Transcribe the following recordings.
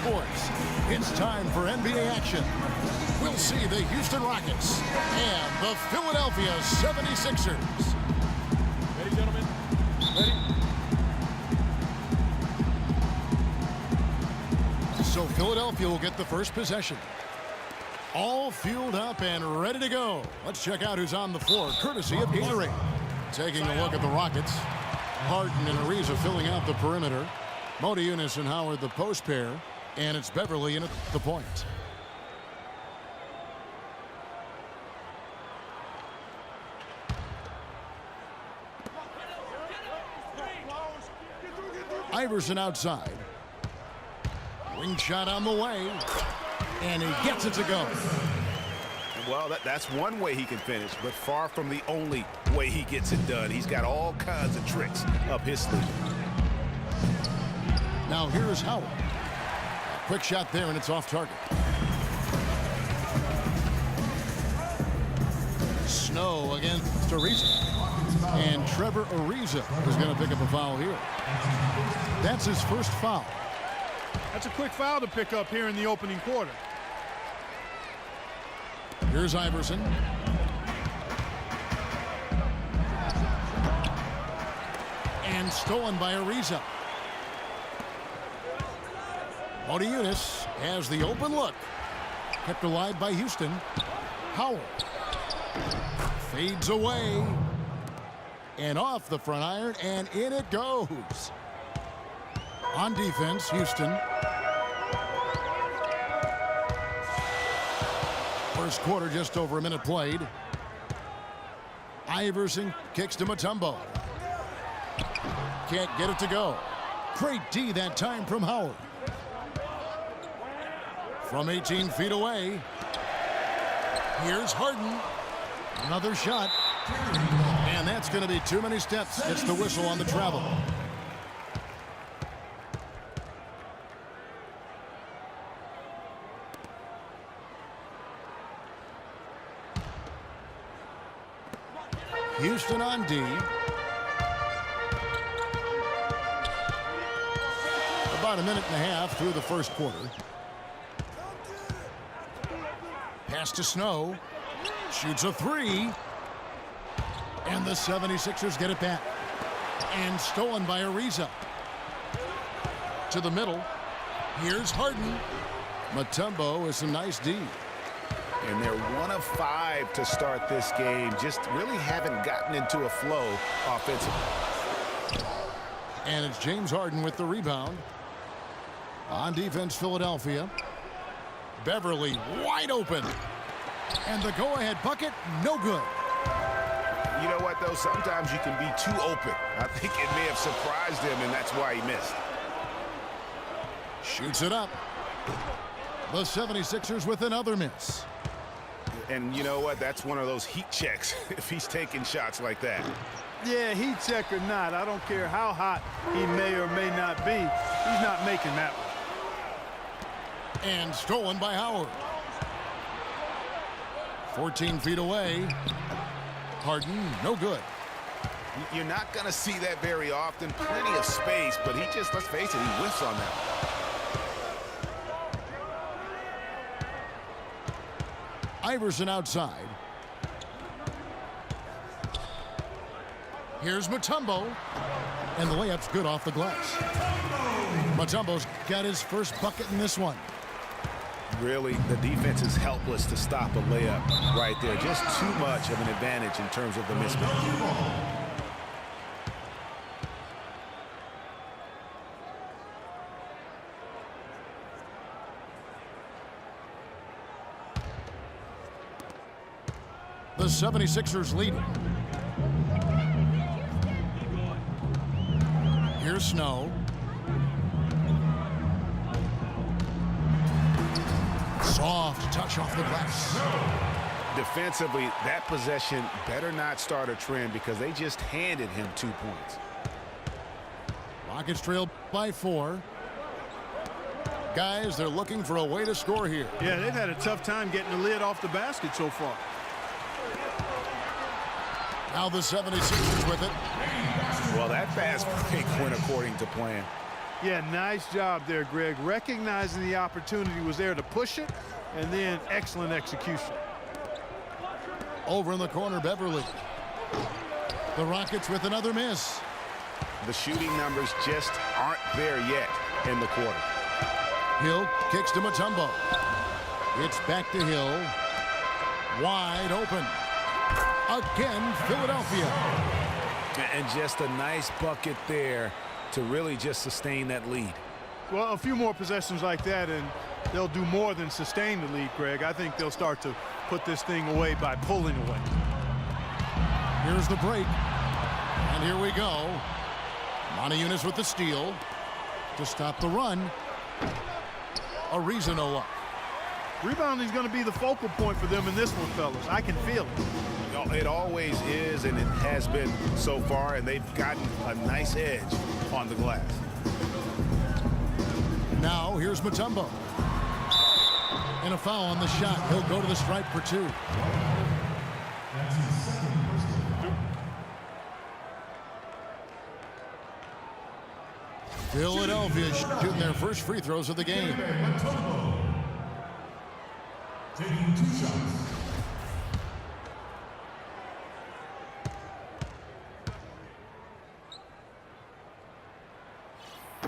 sports. It's time for NBA action. We'll see the Houston Rockets and the Philadelphia 76ers. Ready, gentlemen? Ready? So Philadelphia will get the first possession. All fueled up and ready to go. Let's check out who's on the floor, courtesy of Gatorade. Taking a look at the Rockets. Harden and Ariza filling out the perimeter. Modiunas and Howard the post pair. And it's Beverly in at the point. Iverson outside. Wing shot on the way. And he gets it to go. Well, that's one way he can finish, but far from the only way he gets it done. He's got all kinds of tricks up his sleeve. Now here's Howard. A quick shot there, and it's off target. Snow against Ariza. And Trevor Ariza is going to pick up a foul here. That's his first foul. That's a quick foul to pick up here in the opening quarter. Here's Iverson. And stolen by Ariza. Modiunas has the open look. Kept alive by Houston. Howard. Fades away. And off the front iron, and in it goes. On defense, Houston. First quarter, just over a minute played. Iverson kicks to Mutombo. Can't get it to go. Great D that time from Howard. From 18 feet away. Here's Harden. Another shot. And that's going to be too many steps. It's the whistle on the travel. Houston on D. About a minute and a half through the first quarter. Pass to Snow. Shoots a three. And the 76ers get it back. And stolen by Ariza. To the middle. Here's Harden. Mutombo is some nice D. And they're 1 of 5 to start this game. Just really haven't gotten into a flow offensively. And it's James Harden with the rebound. On defense, Philadelphia. Beverly wide open. And the go-ahead bucket, no good. You know what, though? Sometimes you can be too open. I think it may have surprised him, and that's why he missed. Shoots it up. The 76ers with another miss. And you know what? That's one of those heat checks if he's taking shots like that. Yeah, heat check or not, I don't care how hot he may or may not be. He's not making that one. And stolen by Howard. 14 feet away. Harden, no good. You're not going to see that very often. Plenty of space, but he just, let's face it, he whiffs on that. Iverson outside. Here's Mutombo. And the layup's good off the glass. Mutombo's got his first bucket in this one. Really, the defense is helpless to stop a layup right there. Just too much of an advantage in terms of the mismatch. The 76ers leading. Here's Snow. Soft touch off the glass. Defensively, that possession better not start a trend because they just handed him 2 points. Rockets trail by 4. Guys, they're looking for a way to score here. Yeah, they've had a tough time getting the lid off the basket so far. Now the 76ers with it. Well, that fast break went according to plan. Yeah, nice job there, Greg. Recognizing the opportunity was there to push it, and then excellent execution. Over in the corner, Beverly. The Rockets with another miss. The shooting numbers just aren't there yet in the quarter. Hill kicks to Mutombo. It's back to Hill. Wide open. Again, Philadelphia. And just a nice bucket there to really just sustain that lead. Well, a few more possessions like that, and they'll do more than sustain the lead, Greg. I think they'll start to put this thing away by pulling away. Here's the break. And here we go. Moniunas with the steal to stop the run. Ariza no luck. Rebounding is going to be the focal point for them in this one, fellas. I can feel it. It always is, and it has been so far, and they've gotten a nice edge on the glass. Now here's Mutombo. And a foul on the shot. He'll go to the stripe for two. Philadelphia shooting their first free throws of the game. Taking 2 shots.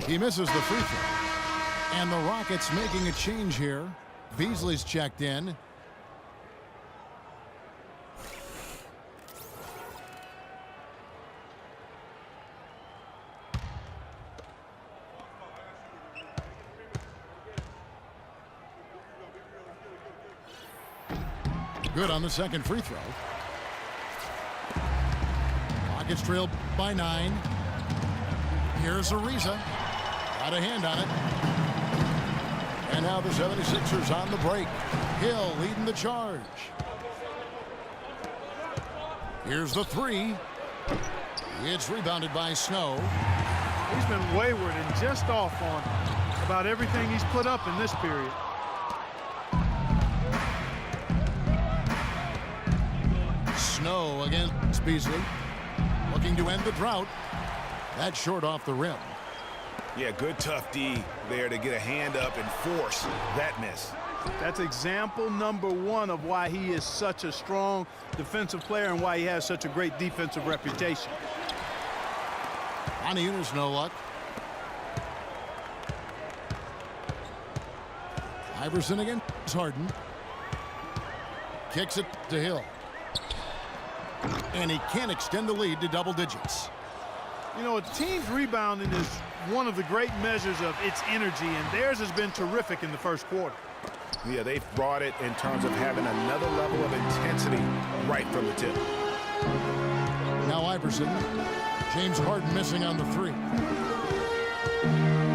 He misses the free throw. And the Rockets making a change here. Beasley's checked in. Good on the second free throw. Rockets trail by 9. Here's Ariza. Got a hand on it. And now the 76ers on the break. Hill leading the charge. Here's the 3. It's rebounded by Snow. He's been wayward and just off on about everything he's put up in this period. Snow against Beasley. Looking to end the drought. That's short off the rim. Yeah, good tough D there to get a hand up and force that miss. That's example number 1 of why he is such a strong defensive player and why he has such a great defensive reputation. Moniunas no luck. Iverson against Harden. Kicks it to Hill. And he can't extend the lead to double digits. You know, a team's rebounding is one of the great measures of its energy, and theirs has been terrific in the first quarter. Yeah, they've brought it in terms of having another level of intensity right from the tip. Now Iverson. James Harden missing on the 3.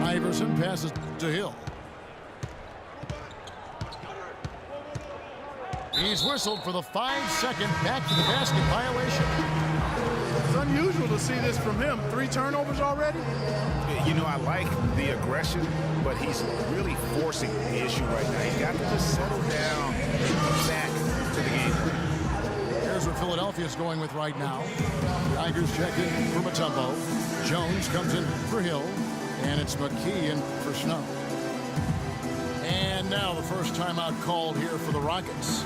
Iverson passes to Hill. He's whistled for the 5-second back to the basket violation. It's unusual to see this from him. 3 turnovers already? You know, I like the aggression, but he's really forcing the issue right now. He's got to just settle down and come back to the game. Here's what Philadelphia's going with right now. Tigers check in for Mutombo. Jones comes in for Hill. And it's McKee in for Snow. And now the first timeout called here for the Rockets.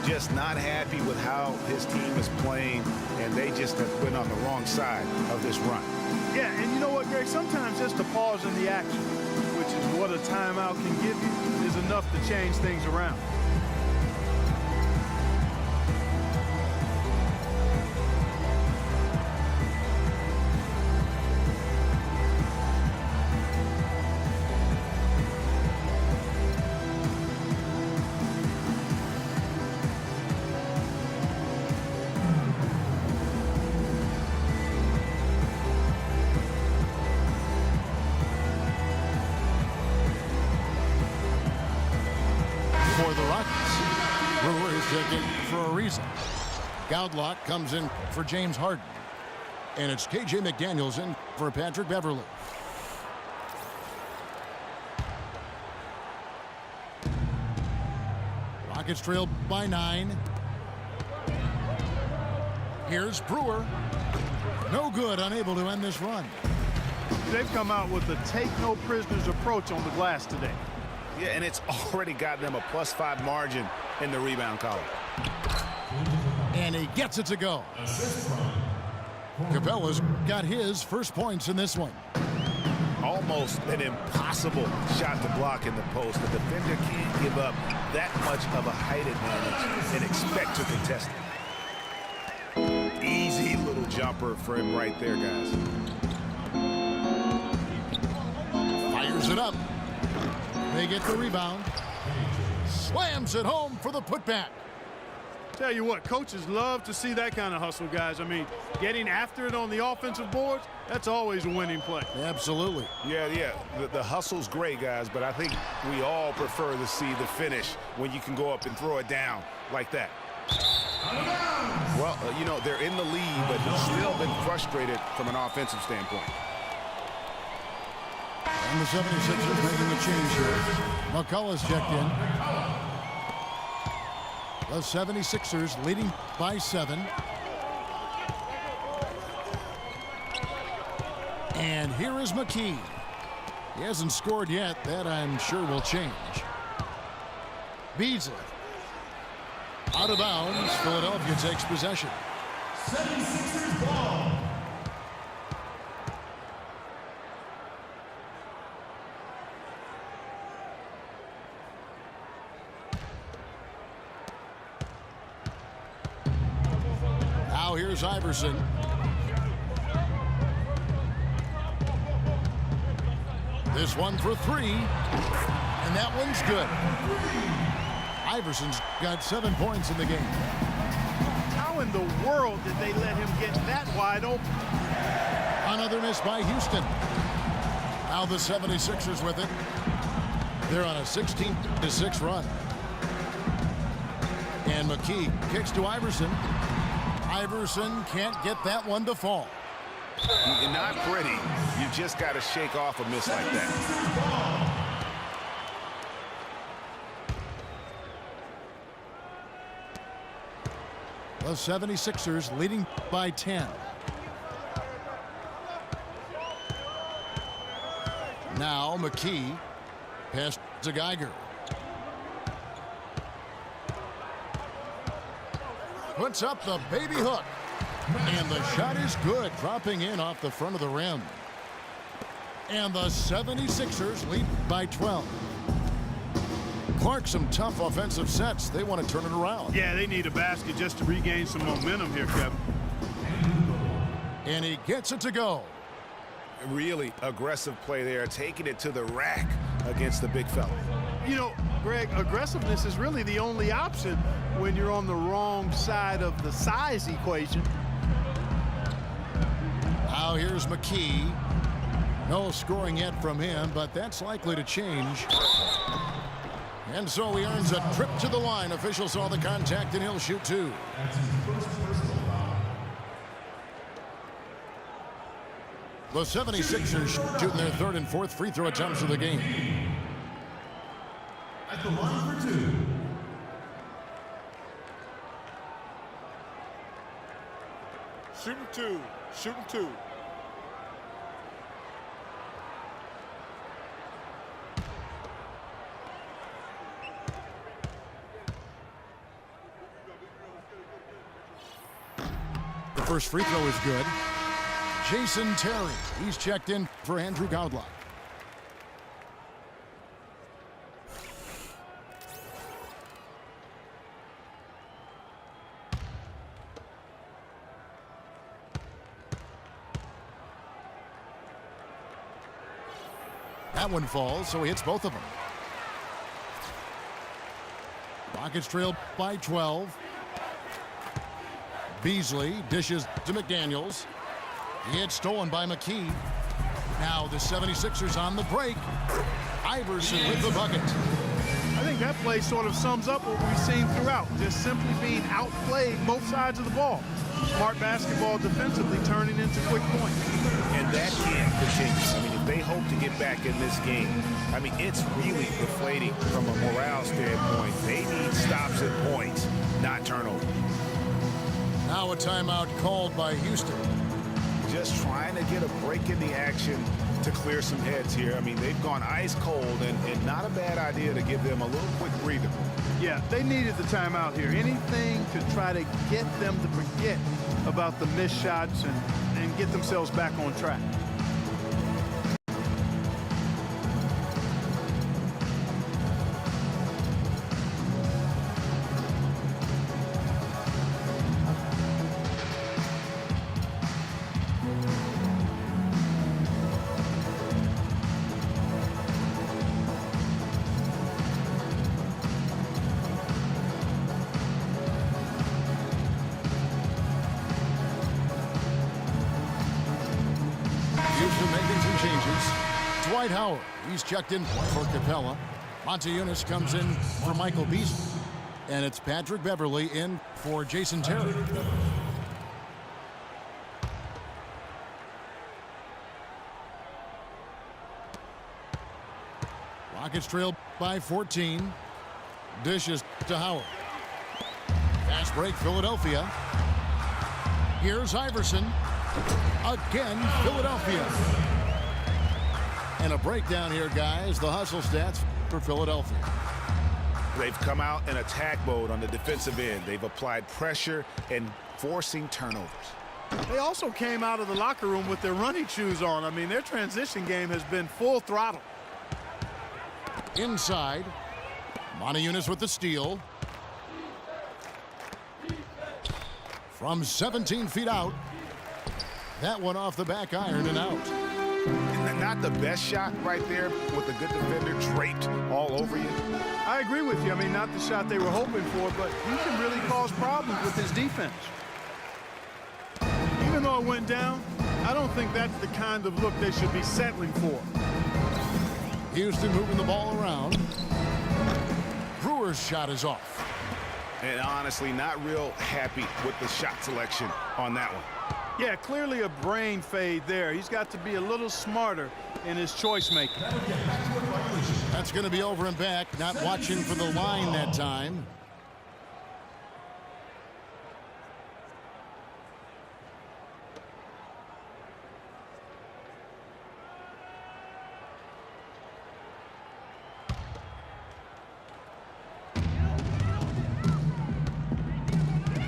Just not happy with how his team is playing, and they just have been on the wrong side of this run. Yeah, and you know what, Greg? Sometimes just a pause in the action, which is what a timeout can give you, is enough to change things around. For the Rockets, Brewer is checking for Ariza. Goudlock comes in for James Harden. And it's K.J. McDaniels in for Patrick Beverly. Rockets trail by 9. Here's Brewer. No good, unable to end this run. They've come out with a take-no-prisoners approach on the glass today. Yeah, and it's already got them a +5 margin in the rebound column. And he gets it to go. Capella's got his first points in this one. Almost an impossible shot to block in the post. The defender can't give up that much of a height advantage and expect to contest it. Easy little jumper for him right there, guys. Fires it up. They get the rebound. Slams it home for the putback. Tell you what, coaches love to see that kind of hustle, guys. I mean, getting after it on the offensive boards, that's always a winning play. Absolutely. Yeah. The hustle's great, guys, but I think we all prefer to see the finish when you can go up and throw it down like that. Well, you know, they're in the lead, but he's still been frustrated from an offensive standpoint. And the 76ers making a change here. McCullough's checked in. The 76ers leading by 7. And here is McKee. He hasn't scored yet. That, I'm sure, will change. Beasley. Out of bounds. Philadelphia takes possession. 76ers ball. Now here's Iverson. This one for 3. And that one's good. Iverson's got 7 points in the game. How in the world did they let him get that wide open? Another miss by Houston. Now the 76ers with it. They're on a 16-6 run. And McKee kicks to Iverson. Iverson can't get that one to fall. Not pretty. You just got to shake off a miss like that. The 76ers leading by 10. Now McKee pass to Geiger. Puts up the baby hook. And the shot is good, dropping in off the front of the rim. And the 76ers lead by 12. Clark, some tough offensive sets. They want to turn it around. Yeah, they need a basket just to regain some momentum here, Kevin. And he gets it to go. Really aggressive play there, taking it to the rack against the big fella. You know, Greg, aggressiveness is really the only option when you're on the wrong side of the size equation. Now here's McKee. No scoring yet from him, but that's likely to change. And so he earns a trip to the line. Officials saw the contact, and he'll shoot 2. The 76ers shooting their 3rd and 4th free throw attempts of the game. At the line for 2. Shooting 2. Shooting 2. The first free throw is good. Jason Terry, he's checked in for Andrew Godlock. That one falls, so he hits both of them. Rockets trail by 12. Beasley dishes to McDaniels. He hits stolen by McKee. Now the 76ers on the break. Iverson with the bucket. I think that play sort of sums up what we've seen throughout. Just simply being outplayed both sides of the ball. Smart basketball defensively turning into quick points. And that can't continue. I mean, if they hope to get back in this game, I mean, it's really deflating from a morale standpoint. They need stops and points, not turnovers. Now a timeout called by Houston. just trying to get a break in the action to clear some heads here. I mean, they've gone ice cold, and not a bad idea to give them a little quick breather. Yeah, they needed the timeout here. Anything to try to get them to forget about the missed shots and get themselves back on track. Making some changes. Dwight Howard, he's checked in for Capella. Montejunas comes in for Michael Beasley. And it's Patrick Beverly in for Jason Terry. Rockets trail by 14. Dishes to Howard. Fast break, Philadelphia. Here's Iverson. Again, Philadelphia. And a breakdown here, guys. The hustle stats for Philadelphia. They've come out in attack mode on the defensive end. They've applied pressure and forcing turnovers. They also came out of the locker room with their running shoes on. I mean, their transition game has been full throttle. Inside. Montejunas with the steal. From 17 feet out. That one off the back iron and out. Not the best shot right there with a good defender draped all over you. I agree with you. I mean, not the shot they were hoping for, but he can really cause problems with his defense. Even though it went down, I don't think that's the kind of look they should be settling for. Houston moving the ball around. Brewer's shot is off. And honestly, not real happy with the shot selection on that one. Yeah, clearly a brain fade there. He's got to be a little smarter in his choice making. That's going to be over and back. Not watching for the line that time.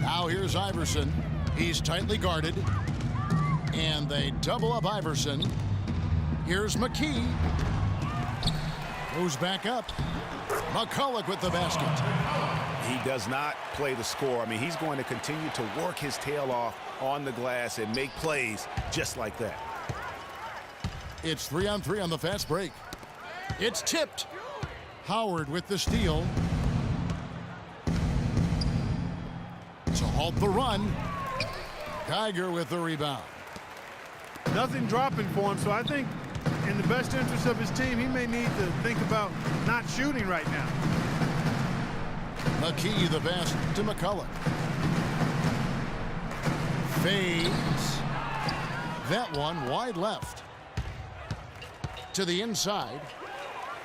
Now here's Iverson. He's tightly guarded. And they double up Iverson. Here's McKee. Goes back up. McCulloch with the basket. He does not play the score. I mean, he's going to continue to work his tail off on the glass and make plays just like that. It's 3-on-3 on the fast break. It's tipped. Howard with the steal. To halt the run. Geiger with the rebound. Nothing dropping for him, so I think in the best interest of his team, he may need to think about not shooting right now. McKee the pass to McCulloch. Fades. That one wide left. To the inside.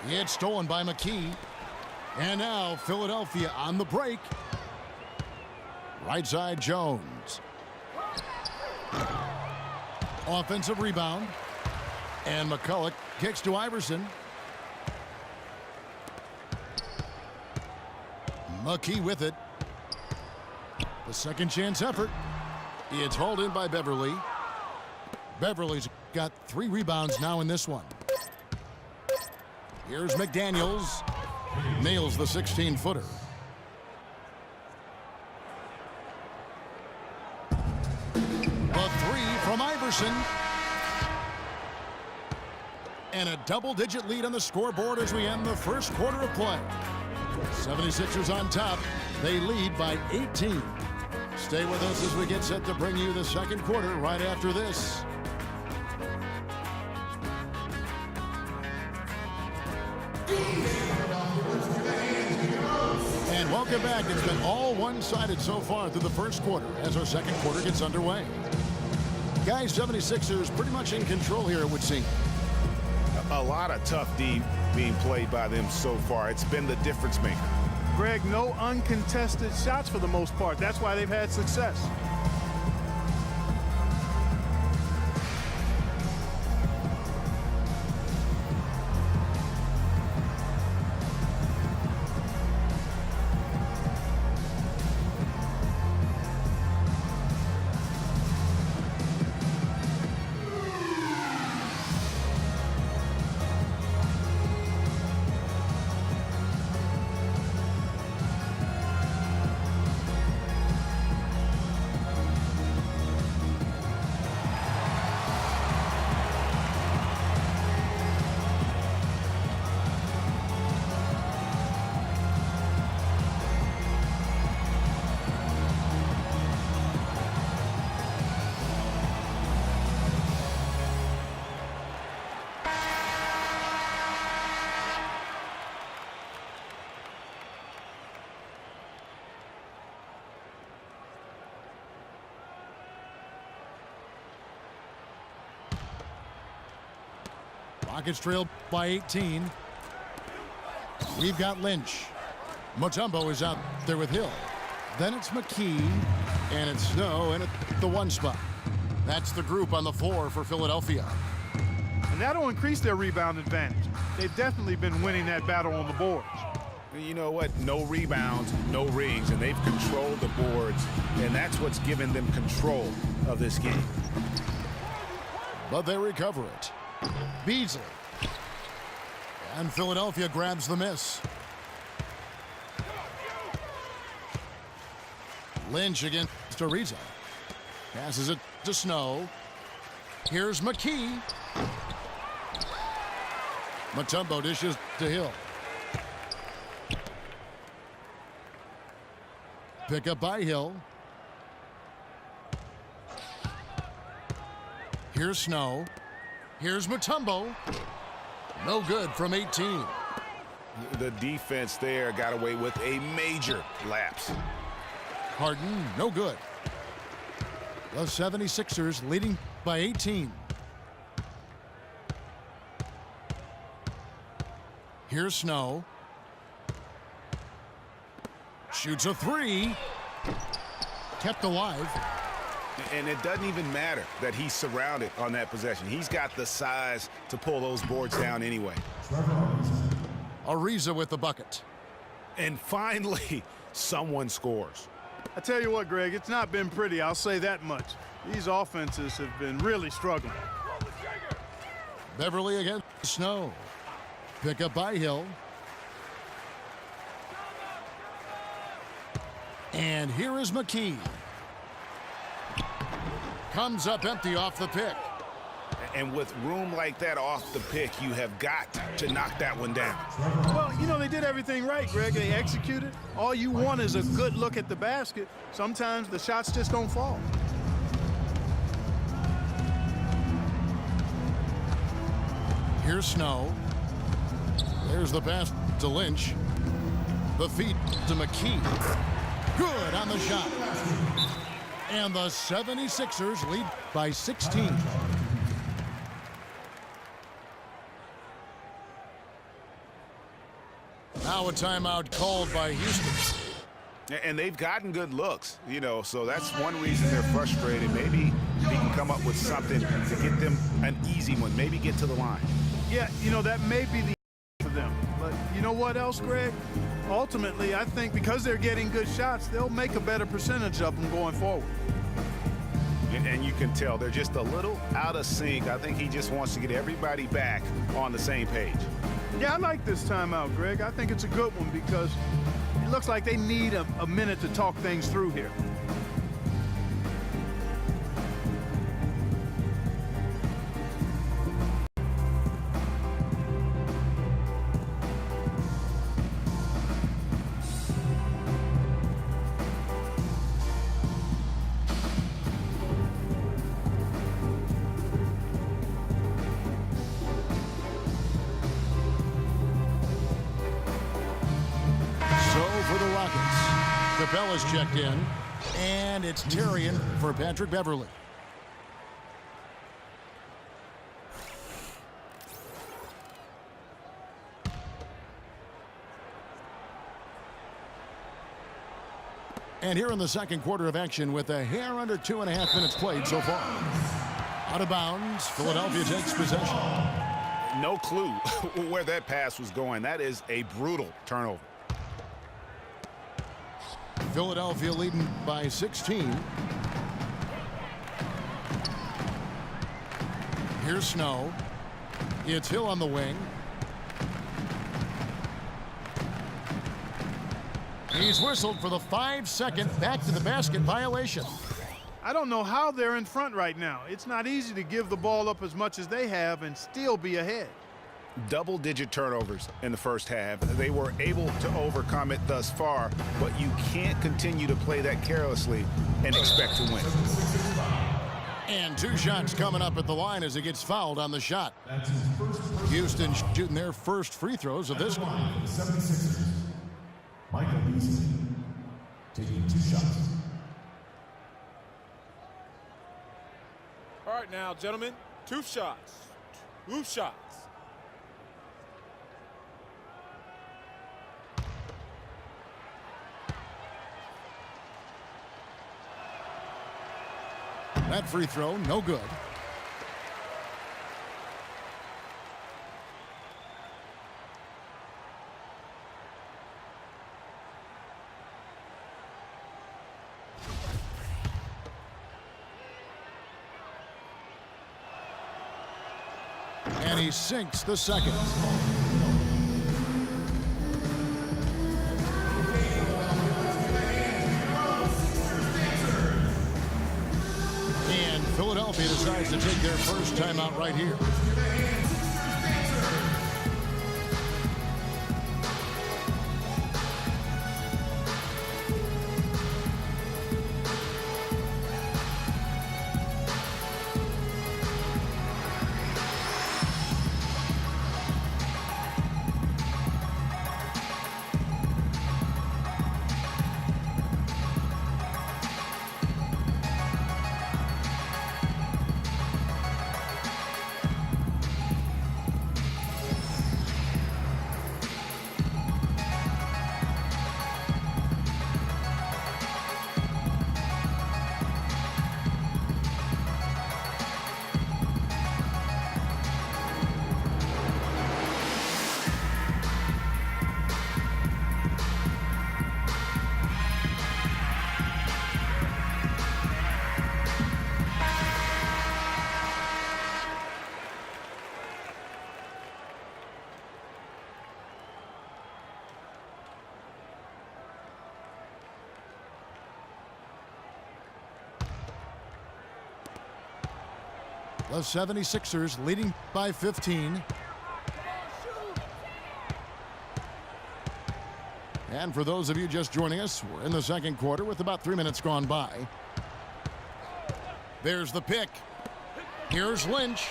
It's stolen by McKee. And now Philadelphia on the break. Right side Jones. Offensive rebound. And McCulloch kicks to Iverson. McKee with it. The second chance effort. It's hauled in by Beverly. Beverly's got 3 rebounds now in this one. Here's McDaniels. Nails the 16-footer. The 3 from Iverson. And a double-digit lead on the scoreboard as we end the first quarter of play. 76ers on top. They lead by 18. Stay with us as we get set to bring you the second quarter right after this. And welcome back. It's been all one-sided so far through the first quarter as our second quarter gets underway. Guys, 76ers pretty much in control here, it would seem. A lot of tough D being played by them so far. It's been the difference maker. Greg, no uncontested shots for the most part. That's why they've had success. Rockets trail by 18. We've got Lynch. Mutombo is out there with Hill. Then it's McKee, and it's Snow in at the 1 spot. That's the group on the floor for Philadelphia. And that'll increase their rebound advantage. They've definitely been winning that battle on the boards. You know what? No rebounds, no rings, and they've controlled the boards, and that's what's given them control of this game. But they recover it. Beasley. And Philadelphia grabs the miss. Lynch against Ariza. Passes it to Snow. Here's McKee. Mutombo dishes to Hill. Pick up by Hill. Here's Snow. Here's Mutombo. No good from 18. The defense there got away with a major lapse. Harden, no good. The 76ers leading by 18. Here's Snow. Shoots a 3. Kept alive. And it doesn't even matter that he's surrounded on that possession. He's got the size to pull those boards down anyway. Ariza with the bucket. And finally, someone scores. I tell you what, Greg, it's not been pretty, I'll say that much. These offenses have been really struggling. Beverly against Snow. Pick up by Hill. And here is McKee. Comes up empty off the pick. And with room like that off the pick, you have got to knock that one down. Well, you know, they did everything right, Greg. They executed. All you want is a good look at the basket. Sometimes the shots just don't fall. Here's Snow. There's the pass to Lynch. The feed to McKee. Good on the shot. And the 76ers lead by 16. Now a timeout called by Houston. And they've gotten good looks, you know, so that's one reason they're frustrated. Maybe he can come up with something to get them an easy one, maybe get to the line. Yeah, you know, that may be the for them. But you know what else, Greg? Ultimately, I think because they're getting good shots, they'll make a better percentage of them going forward. And you can tell they're just a little out of sync. I think he just wants to get everybody back on the same page. Yeah, I like this timeout, Greg. I think it's a good one because it looks like they need a minute to talk things through here. Capella's checked in, and it's Terrian for Patrick Beverly. And here in the second quarter of action with a hair under 2.5 minutes played so far. Out of bounds, Philadelphia takes possession. No clue where that pass was going. That is a brutal turnover. Philadelphia leading by 16. Here's Snow. It's Hill on the wing. He's whistled for the 5-second back to the basket violation. I don't know how they're in front right now. It's not easy to give the ball up as much as they have and still be ahead. Double-digit turnovers in the first half. They were able to overcome it thus far, but you can't continue to play that carelessly and expect to win. And 2 shots coming up at the line as it gets fouled on the shot. Houston shooting their first free throws of this one. Michael Beasley taking 2 shots. All right now, gentlemen, 2 shots. 2 shots. That free throw, no good. And he sinks the second. And Philadelphia decides to take their first timeout right here. The 76ers leading by 15. And for those of you just joining us, we're in the second quarter with about 3 minutes gone by. There's the pick. Here's Lynch.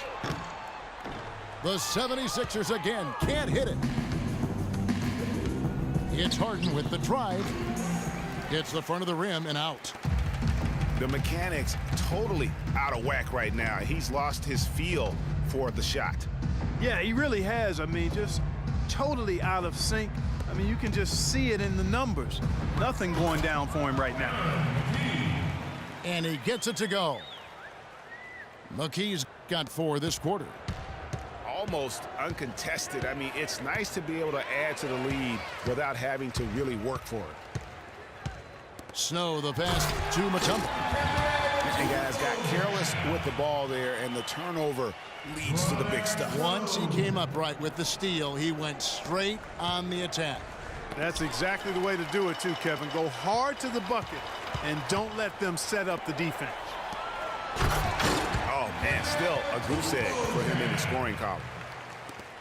The 76ers again can't hit it. It's Harden with the drive. Hits the front of the rim and out. The mechanics totally out of whack right now. He's lost his feel for the shot. Yeah, he really has. I mean, just totally out of sync. I mean, you can just see it in the numbers. Nothing going down for him right now. And he gets it to go. McKee's got 4 this quarter. Almost uncontested. I mean, it's nice to be able to add to the lead without having to really work for it. Snow the pass to Mutombo. And guys got careless with the ball there, and the turnover leads to the big stuff. Once he came up right with the steal, he went straight on the attack. That's exactly the way to do it too, Kevin. Go hard to the bucket and don't let them set up the defense. Oh, man, still a goose egg for him in the scoring column.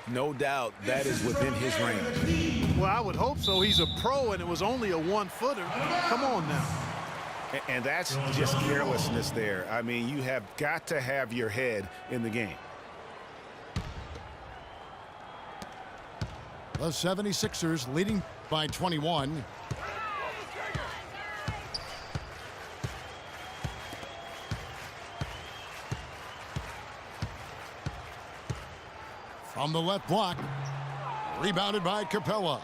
No doubt that is within his range. Well, I would hope so. He's a pro, and it was only a one-footer. Come on now. And that's just carelessness there. I mean, you have got to have your head in the game. The 76ers leading by 21. From the left block, rebounded by Capella.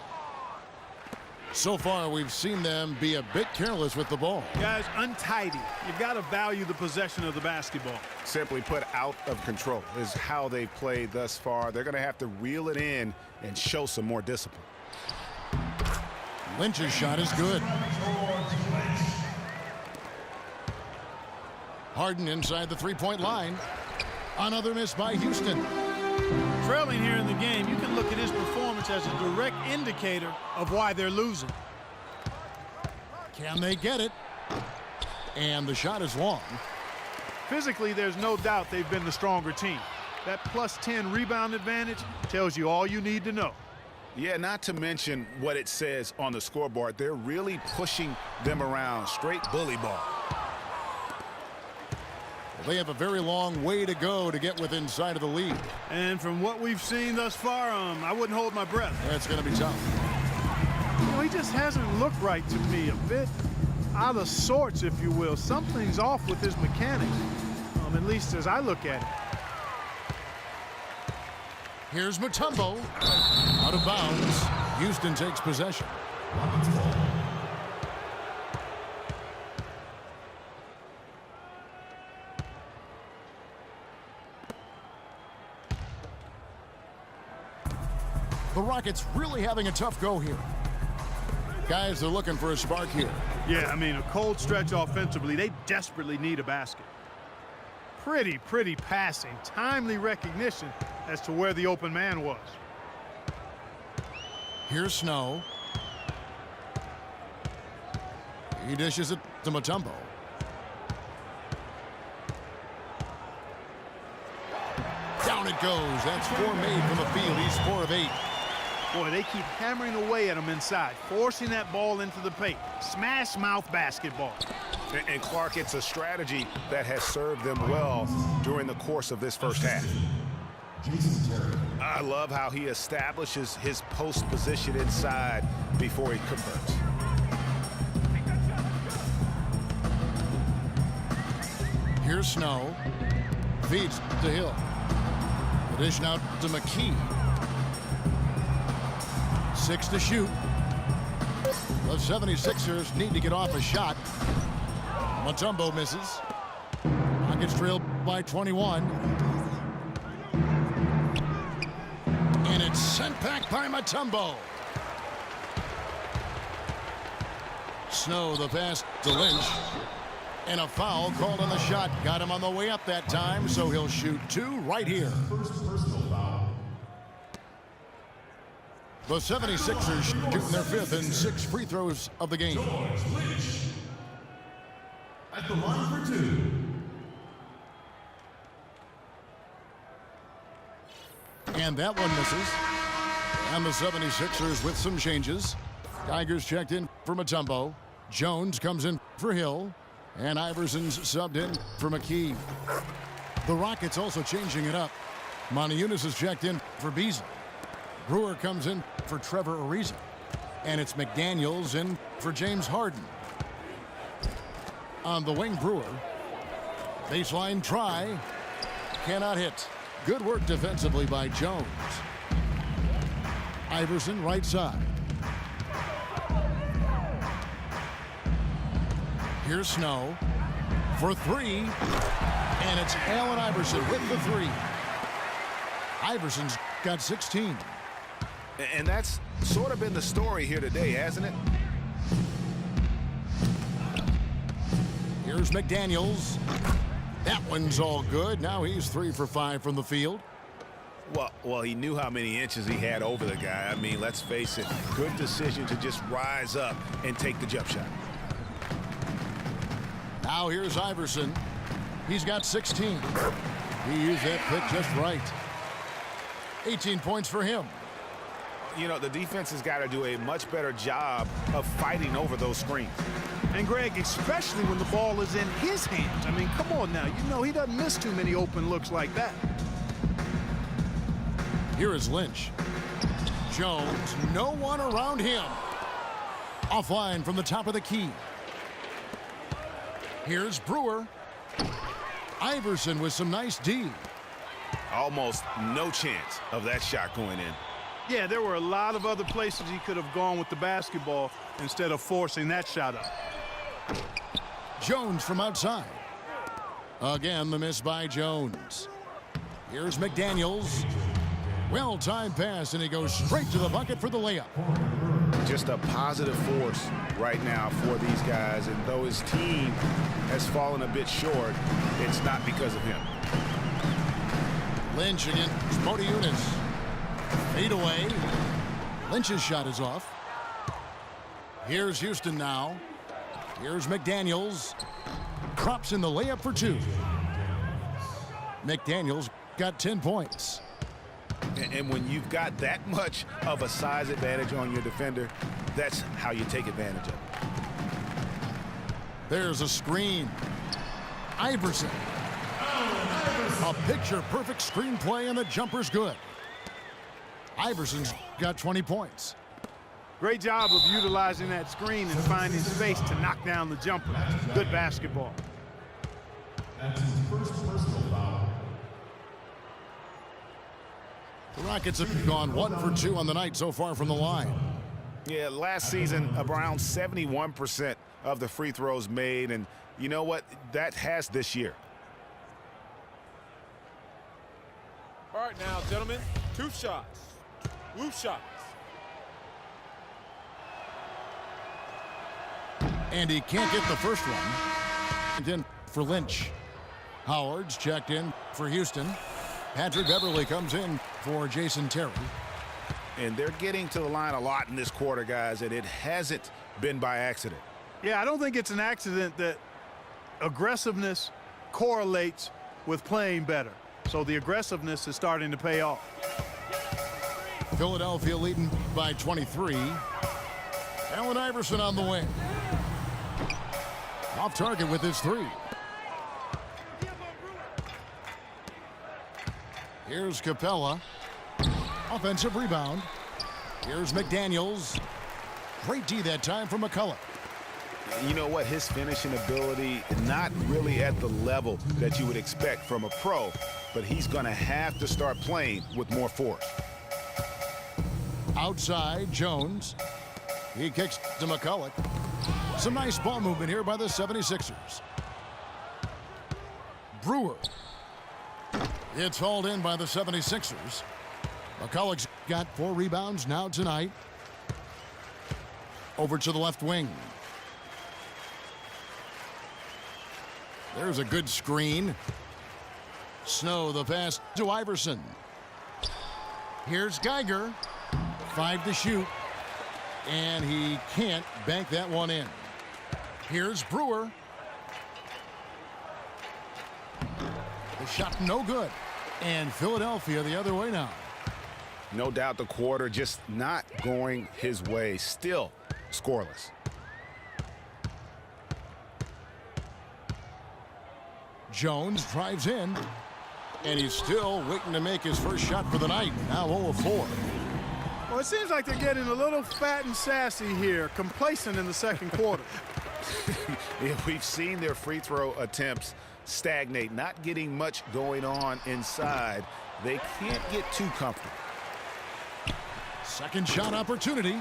So far, we've seen them be a bit careless with the ball. Guys, untidy. You got to value the possession of the basketball. Simply put, out of control is how they've played thus far. They're going to have to reel it in and show some more discipline. Lynch's shot is good. Harden inside the three-point line. Another miss by Houston. Trailing here in the game, you can look at his performance as a direct indicator of why they're losing. Can they get it? And the shot is long. Physically, there's no doubt they've been the stronger team. That plus 10 rebound advantage tells you all you need to know. Yeah, not to mention what it says on the scoreboard. They're really pushing them around. Straight bully ball. They have a very long way to go to get within sight of the lead. And from what we've seen thus far, I wouldn't hold my breath. That's going to be tough. You know, he just hasn't looked right to me. A bit out of sorts, if you will. Something's off with his mechanics, at least as I look at it. Here's Mutombo. Out of bounds. Houston takes possession. The Rockets really having a tough go here. Guys are looking for a spark here. Yeah, I mean, a cold stretch offensively. They desperately need a basket. Pretty passing. Timely recognition as to where the open man was. Here's Snow. He dishes it to Mutombo. Down it goes. That's 4 made from the field. He's 4 of 8. Boy, they keep hammering away at him inside, forcing that ball into the paint. Smash mouth basketball. And Clark, it's a strategy that has served them well during the course of this first half. I love how he establishes his post position inside before he converts. Here's Snow. Feeds to Hill. Addition out to McKee. 6 to shoot. The 76ers need to get off a shot. Mutombo misses. Rockets trail by 21. And it's sent back by Mutombo. Snow the pass to Lynch. And a foul called on the shot. Got him on the way up that time, so he'll shoot 2 right here. The 76ers shooting their 5th and 6 free throws of the game. At the line for 2. And that one misses. And the 76ers with some changes. Tigers checked in for Mutombo. Jones comes in for Hill. And Iverson's subbed in for McKee. The Rockets also changing it up. Montejunas is checked in for Beasley. Brewer comes in for Trevor Ariza. And it's McDaniels in for James Harden. On the wing, Brewer. Baseline try. Cannot hit. Good work defensively by Jones. Iverson right side. Here's Snow for 3. And it's Allen Iverson with the 3. Iverson's got 16. And that's sort of been the story here today, hasn't it? Here's McDaniels. That one's all good. Now he's 3 for 5 from the field. Well, he knew how many inches he had over the guy. I mean, let's face it, good decision to just rise up and take the jump shot. Now here's Iverson. He's got 16. He used that pick just right. 18 points for him. You know, the defense has got to do a much better job of fighting over those screens. And Greg, especially when the ball is in his hands. I mean, come on now. You know he doesn't miss too many open looks like that. Here is Lynch. Jones, no one around him. Offline from the top of the key. Here's Brewer. Iverson with some nice D. Almost no chance of that shot going in. Yeah, there were a lot of other places he could have gone with the basketball instead of forcing that shot up. Jones from outside. Again, the miss by Jones. Here's McDaniels. Well-timed pass, and he goes straight to the bucket for the layup. Just a positive force right now for these guys, and though his team has fallen a bit short, it's not because of him. Lynch against Montejunas. Fade away. Lynch's shot is off. Here's Houston now. Here's McDaniels. Drops in the layup for 2. McDaniels got 10 points. And when you've got that much of a size advantage on your defender, that's how you take advantage of it. There's a screen. Iverson. A picture-perfect screenplay, and the jumper's good. Iverson's got 20 points. Great job of utilizing that screen and finding space to knock down the jumper. Good basketball. That's his first personal foul. The Rockets have gone 1 for 2 on the night so far from the line. Yeah, last season, around 71% of the free throws made, and you know what? That has this year. All right now, gentlemen, 2 shots. Roof shot. And he can't get the first one. And then for Lynch. Howard's checked in for Houston. Patrick Beverly comes in for Jason Terry. And they're getting to the line a lot in this quarter, guys, and it hasn't been by accident. Yeah, I don't think it's an accident that aggressiveness correlates with playing better. So the aggressiveness is starting to pay off. Philadelphia leading by 23. Allen Iverson on the wing. Off target with his three. Here's Capella. Offensive rebound. Here's McDaniels. Great D that time from McCullough. You know what? His finishing ability, not really at the level that you would expect from a pro, but he's going to have to start playing with more force. Outside, Jones. He kicks to McCullough. Some nice ball movement here by the 76ers. Brewer. It's hauled in by the 76ers. McCullough's got 4 rebounds now tonight. Over to the left wing. There's a good screen. Snow the pass to Iverson. Here's Geiger. 5 to shoot. And he can't bank that one in. Here's Brewer. The shot no good. And Philadelphia the other way now. No doubt the quarter just not going his way. Still scoreless. Jones drives in. And he's still waiting to make his first shot for the night. Now 0 of 4. Well, it seems like they're getting a little fat and sassy here, complacent in the second quarter. Yeah, we've seen their free throw attempts stagnate, not getting much going on inside. They can't get too comfortable. Second shot opportunity.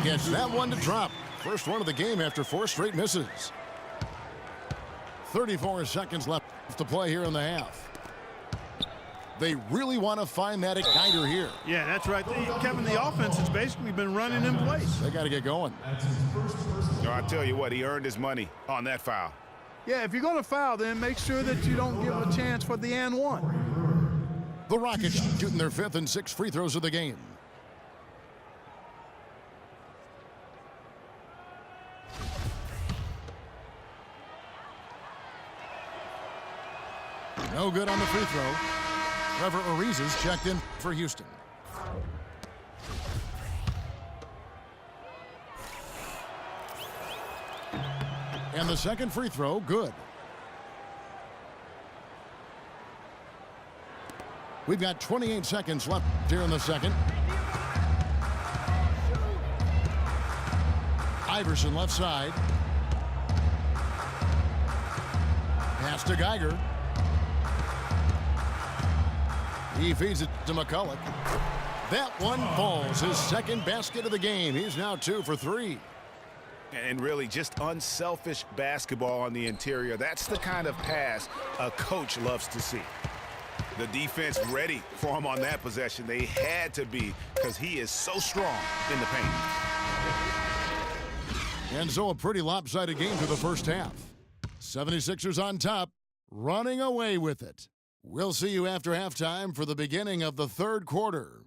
Gets that one to drop. First one of the game after 4 straight misses. 34 seconds left to play here in the half. They really want to find that igniter here. Yeah, that's right. Kevin, the offense has basically been running in place. They got to get going. So I tell you what, he earned his money on that foul. Yeah, if you're going to foul, then make sure that you don't give a chance for the and one. The Rockets shooting their 5th and 6th free throws of the game. No good on the free throw. Trevor Ariza's checked in for Houston. And the second free throw, good. We've got 28 seconds left here in the second. Iverson left side. Pass to Geiger. He feeds it to McCullough. That one falls. His second basket of the game. He's now 2 for 3. And really just unselfish basketball on the interior. That's the kind of pass a coach loves to see. The defense ready for him on that possession. They had to be because he is so strong in the paint. And so a pretty lopsided game through the first half. 76ers on top, running away with it. We'll see you after halftime for the beginning of the third quarter.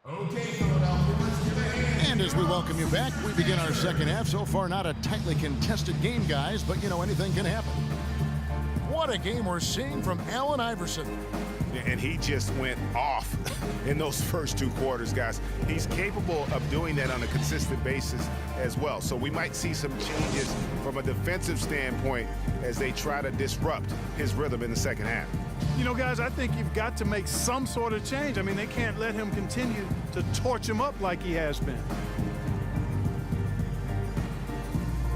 Okay, Philadelphia, let's give a hand. And as we welcome you back, we begin our second half. So far, not a tightly contested game, guys, but, you know, anything can happen. What a game we're seeing from Allen Iverson. And he just went off in those first 2 quarters, guys. He's capable of doing that on a consistent basis as well. So we might see some changes from a defensive standpoint as they try to disrupt his rhythm in the second half. You know, guys, I think you've got to make some sort of change. I mean, they can't let him continue to torch him up like he has been.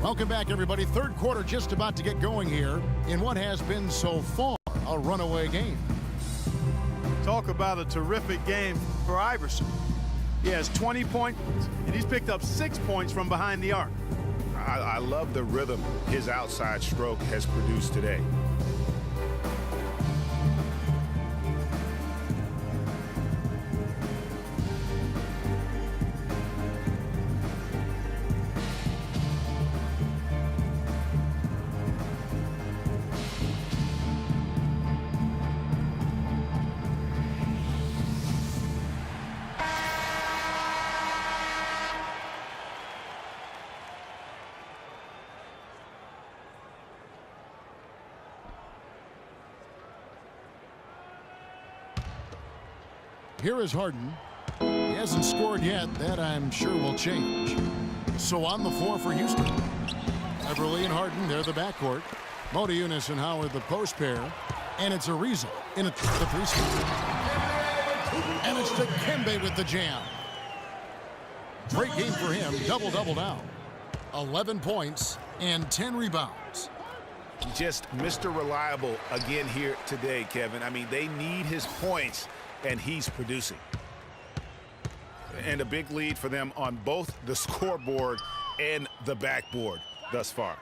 Welcome back, everybody. Third quarter just about to get going here in what has been so far a runaway game. Talk about a terrific game for Iverson. He has 20 points, and he's picked up 6 points from behind the arc. I love the rhythm his outside stroke has produced today. Here is Harden. He hasn't scored yet. That, I'm sure, will change. So on the floor for Houston. Beverly and Harden, they're the backcourt. Modiunas and Howard, the post pair. And it's Ariza in the free spot. And it's Dikembe with the jam. Great game for him. Double-double now. 11 points and 10 rebounds. Just Mr. Reliable again here today, Kevin. I mean, they need his points, and he's producing. And a big lead for them on both the scoreboard and the backboard thus far.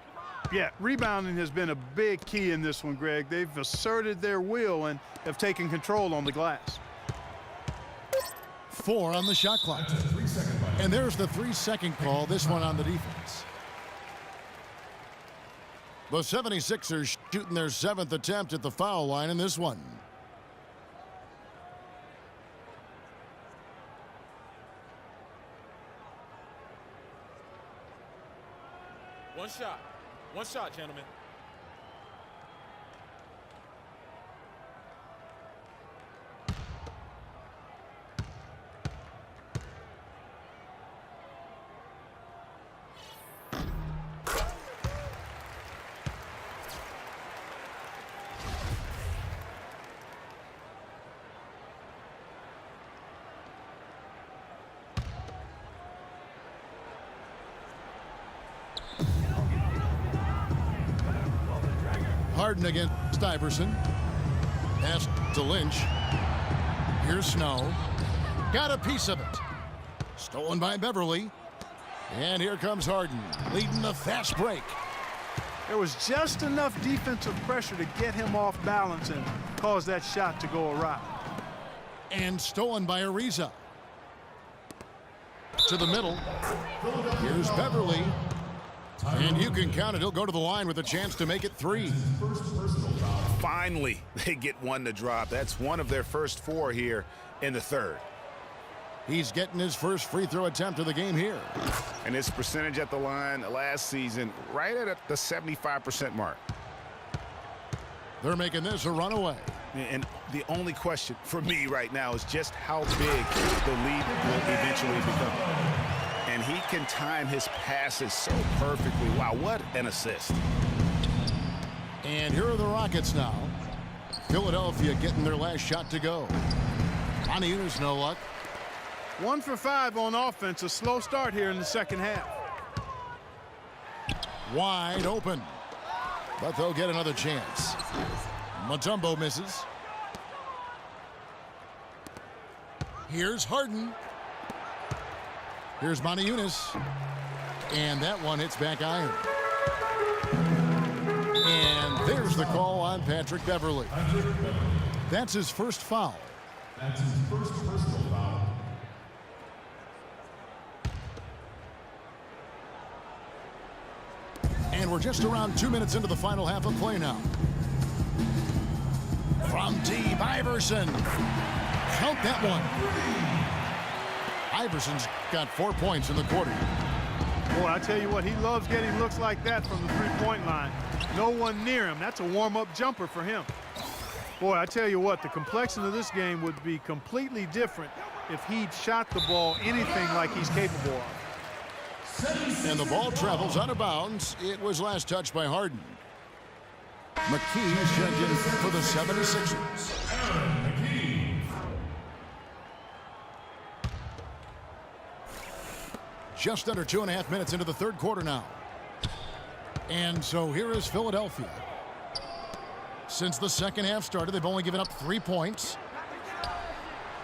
Yeah, rebounding has been a big key in this one, Greg. They've asserted their will and have taken control on the glass. 4 on the shot clock. And there's the 3-second call, this one on the defense. The 76ers shooting their 7th attempt at the foul line in this one. One shot, gentlemen. Harden against Iverson. Pass to Lynch. Here's Snow. Got a piece of it. Stolen by Beverly. And here comes Harden, leading the fast break. There was just enough defensive pressure to get him off balance and cause that shot to go awry. And stolen by Ariza. To the middle. Here's Beverly. And you can count it. He'll go to the line with a chance to make it 3. Finally, they get one to drop. That's one of their first 4 here in the third. He's getting his first free throw attempt of the game here. And his percentage at the line last season, right at the 75% mark. They're making this a runaway. And the only question for me right now is just how big the lead will eventually become. And he can time his passes so perfectly. Wow, what an assist. And here are the Rockets now. Philadelphia getting their last shot to go. Modiunas, no luck. 1 for 5 on offense. A slow start here in the second half. Wide open. But they'll get another chance. Mutombo misses. Here's Harden. Here's Modiunas. And that one hits back iron. And there's the call on Patrick Beverly. That's his first foul. That's his first personal foul. And we're just around 2 minutes into the final half of play now. From deep, Iverson. Count that one. Iverson's got 4 points in the quarter. Boy, I tell you what, he loves getting looks like that from the three-point line. No one near him. That's a warm-up jumper for him. Boy, I tell you what, the complexion of this game would be completely different if he'd shot the ball anything like he's capable of. And the ball travels out of bounds. It was last touched by Harden. McKee is checked in for the 76ers. Just under 2.5 minutes into the third quarter now. And so here is Philadelphia. Since the second half started, they've only given up 3 points.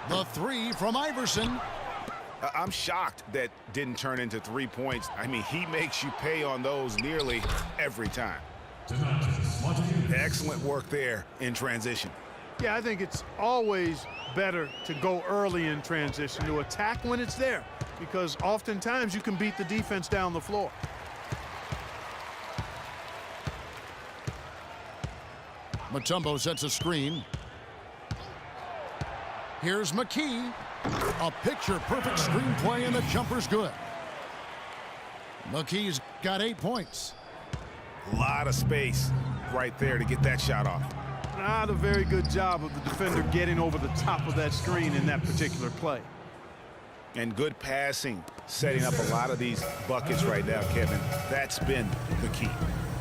The 3 from Iverson. I'm shocked that didn't turn into 3 points. I mean, he makes you pay on those nearly every time. Excellent work there in transition. Yeah, I think it's always better to go early in transition, to attack when it's there, because oftentimes you can beat the defense down the floor. Mutombo sets a screen. Here's McKee. A picture-perfect screenplay, and the jumper's good. McKee's got 8 points. A lot of space right there to get that shot off. Not a very good job of the defender getting over the top of that screen in that particular play. And good passing, setting up a lot of these buckets right now, Kevin. That's been the key.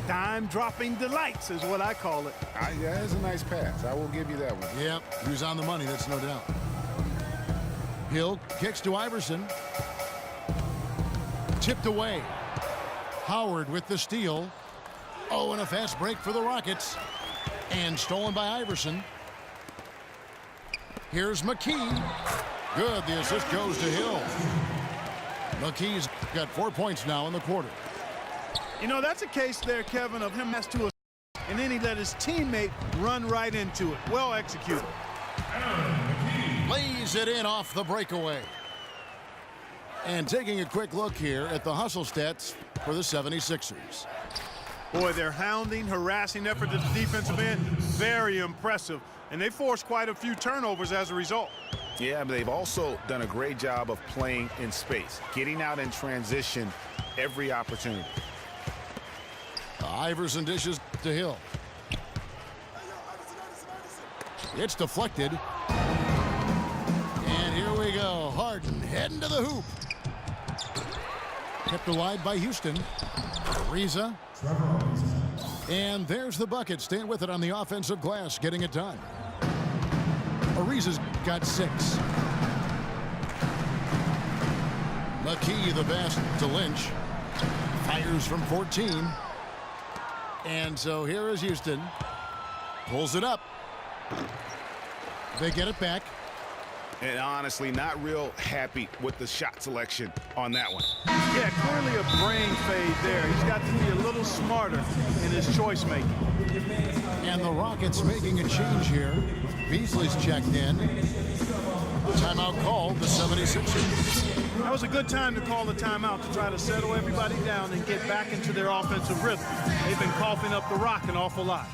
Dime-dropping delights is what I call it. Yeah, that's a nice pass. I will give you that one. Yep, he was on the money, that's no doubt. Hill kicks to Iverson. Tipped away. Howard with the steal. Oh, and a fast break for the Rockets. And stolen by Iverson. Here's McKee. Good, the assist goes to Hill. McKee's got 4 points now in the quarter. You know, that's a case there, Kevin, of him has to assist, and then he let his teammate run right into it. Well executed. Lays it in off the breakaway. And taking a quick look here at the hustle stats for the 76ers. Boy, their hounding, harassing effort at the defensive end, very impressive. And they forced quite a few turnovers as a result. Yeah, but they've also done a great job of playing in space, getting out in transition every opportunity. Iverson dishes to Hill. It's deflected. And here we go. Harden heading to the hoop. Kept alive by Houston. Ariza. And there's the bucket. Staying with it on the offensive glass, getting it done. Ariza's got 6. McKee the pass to Lynch. Fires from 14. And so here is Houston. Pulls it up. They get it back. And honestly, not real happy with the shot selection on that one. Yeah, clearly a brain fade there. He's got to be a little smarter in his choice making. And the Rockets making a change here. Beasley's checked in. Timeout called, the 76ers. That was a good time to call the timeout to try to settle everybody down and get back into their offensive rhythm. They've been coughing up the rock an awful lot.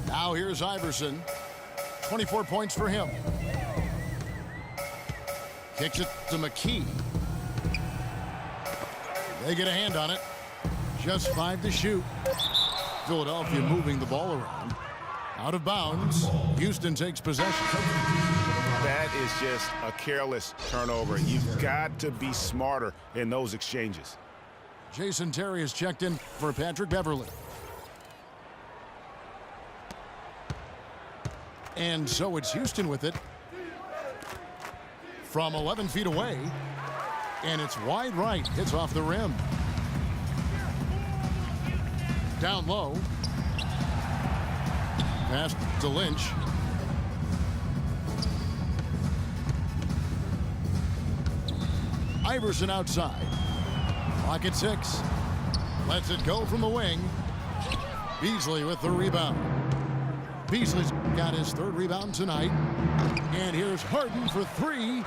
Now here's Iverson. 24 points for him. Kicks it to McKee. They get a hand on it. Just 5 to shoot. Philadelphia moving the ball around. Out of bounds. Houston takes possession. That is just a careless turnover. You've got to be smarter in those exchanges. Jason Terry is checked in for Patrick Beverly. And so it's Houston with it. From 11 feet away. And it's wide right. Hits off the rim. Down low. Pass to Lynch. Iverson outside. Clock at 6. Lets it go from the wing. Beasley with the rebound. Beasley's got his 3rd rebound tonight. And here's Harden for 3.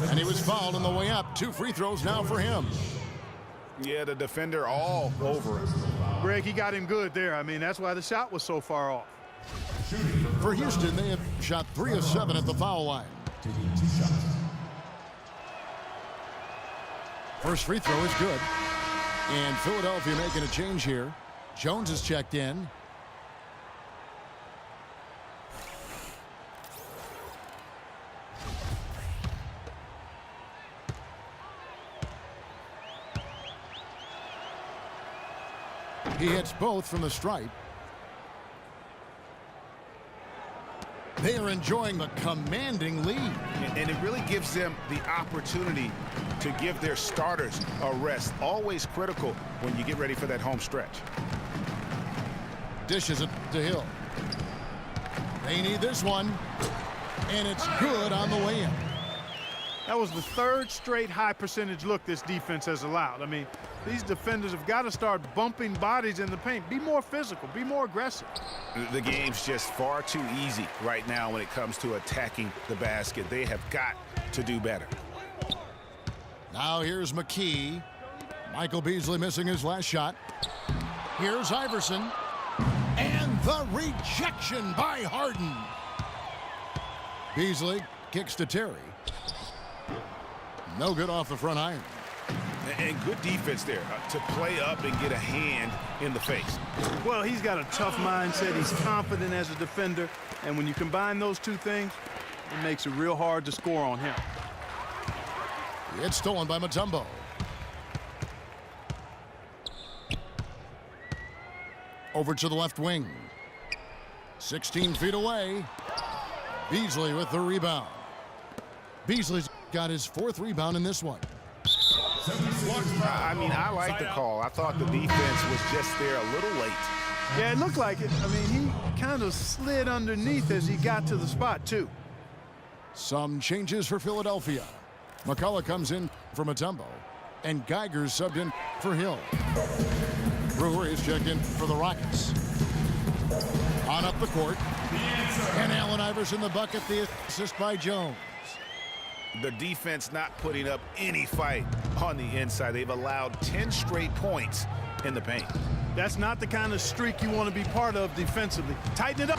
And he was fouled on the way up. 2 free throws now for him. Yeah, the defender all over it. Greg, he got him good there. I mean, that's why the shot was so far off. For Houston, they have shot 3 of 7 at the foul line. Taking 2 shots. First free throw is good. And Philadelphia making a change here. Jones is checked in. He hits both from the stripe. They are enjoying the commanding lead. And it really gives them the opportunity to give their starters a rest. Always critical when you get ready for that home stretch. Dishes it to Hill. They need this one. And it's good on the way in. That was the 3rd straight high percentage look this defense has allowed. I mean, these defenders have got to start bumping bodies in the paint. Be more physical. Be more aggressive. The game's just far too easy right now when it comes to attacking the basket. They have got to do better. Now here's McKee. Michael Beasley missing his last shot. Here's Iverson. And the rejection by Harden. Beasley kicks to Terry. No good off the front iron. And good defense there to play up and get a hand in the face. Well, he's got a tough mindset. He's confident as a defender. And when you combine those 2 things, it makes it real hard to score on him. It's stolen by Mutombo. Over to the left wing. 16 feet away. Beasley with the rebound. Beasley's got his 4th rebound in this one. I mean, I like the call. I thought the defense was just there a little late. Yeah, it looked like it. I mean, he kind of slid underneath as he got to the spot, too. Some changes for Philadelphia. McCullough comes in for Mutombo. And Geiger's subbed in for Hill. Brewer is checked in for the Rockets. On up the court. And Allen Iverson the bucket, the assist by Jones. The defense not putting up any fight on the inside. They've allowed 10 straight points in the paint. That's not the kind of streak you want to be part of defensively. Tighten it up.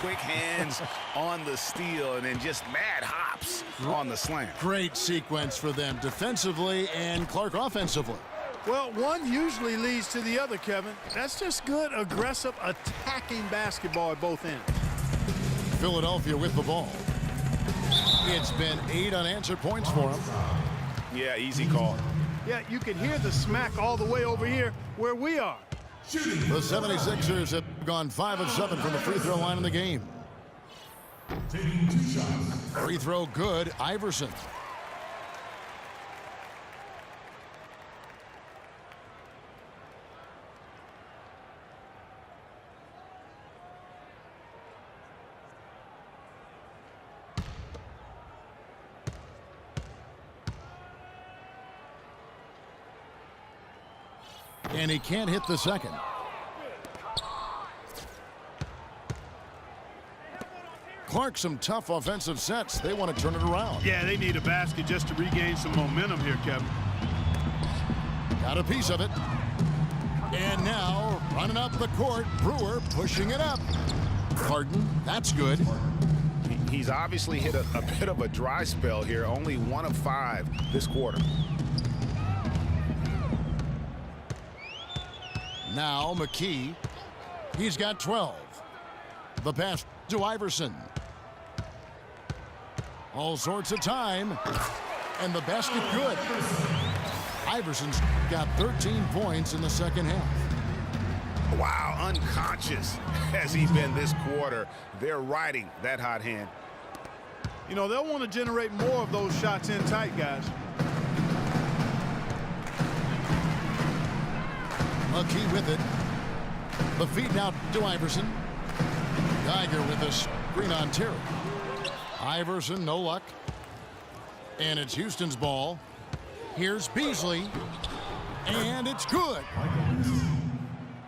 Quick hands on the steal and then just mad hops on the slam. Great sequence for them defensively and Clark offensively. Well, one usually leads to the other, Kevin. That's just good, aggressive, attacking basketball at both ends. Philadelphia with the ball. It's been 8 unanswered points for them. Yeah, easy call. Yeah, you can hear the smack all the way over here where we are. The 76ers have gone 5 of 7 from the free throw line in the game. Taking 2 shots. Free throw good, Iverson. And he can't hit the second. Clark, some tough offensive sets. They want to turn it around. Yeah, they need a basket just to regain some momentum here, Kevin. Got a piece of it. And now, running up the court, Brewer pushing it up. Harden, that's good. He's obviously hit a bit of a dry spell here. Only 1 of 5 this quarter. Now McKee, he's got 12. The pass to Iverson. All sorts of time, and the basket good. Iverson's got 13 points in the second half. Wow, unconscious has he been this quarter. They're riding that hot hand. You know, they'll want to generate more of those shots in tight, guys. McKee with it. The feed now to Iverson. Geiger with a screen on Terry. Iverson, no luck. And it's Houston's ball. Here's Beasley. And it's good.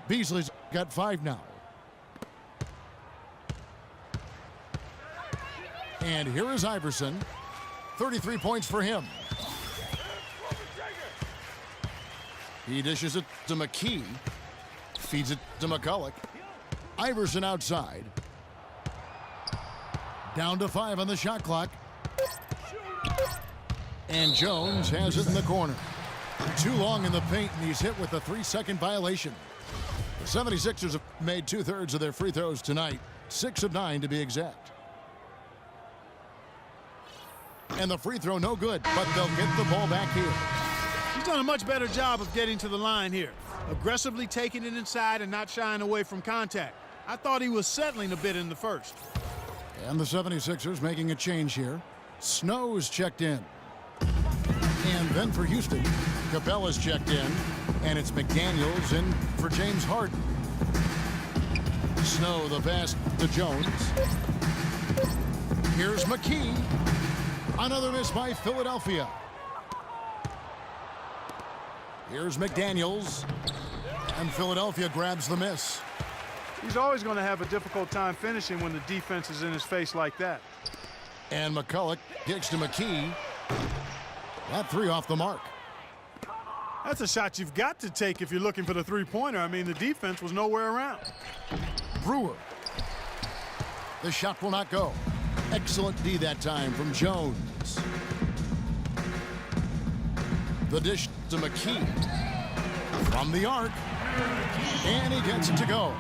Beasley's got 5 now. And here is Iverson. 33 points for him. He dishes it to McKee. Feeds it to McCulloch. Iverson outside. Down to 5 on the shot clock. And Jones has it in the corner. Too long in the paint, and he's hit with a 3-second violation. The 76ers have made 2/3 of their free throws tonight. 6 of 9 to be exact. And the free throw no good, but they'll get the ball back here. He's done a much better job of getting to the line here. Aggressively taking it inside and not shying away from contact. I thought he was settling a bit in the first. And the 76ers making a change here. Snow's checked in. And then for Houston, Capella's checked in. And it's McDaniels in for James Harden. Snow the pass to Jones. Here's McKee. Another miss by Philadelphia. Here's McDaniels. And Philadelphia grabs the miss. He's always going to have a difficult time finishing when the defense is in his face like that. And McCulloch kicks to McKee. That 3 off the mark. That's a shot you've got to take if you're looking for the three-pointer. I mean, the defense was nowhere around. Brewer. The shot will not go. Excellent D that time from Jones. The dish to McKee. From the arc. And he gets it to go.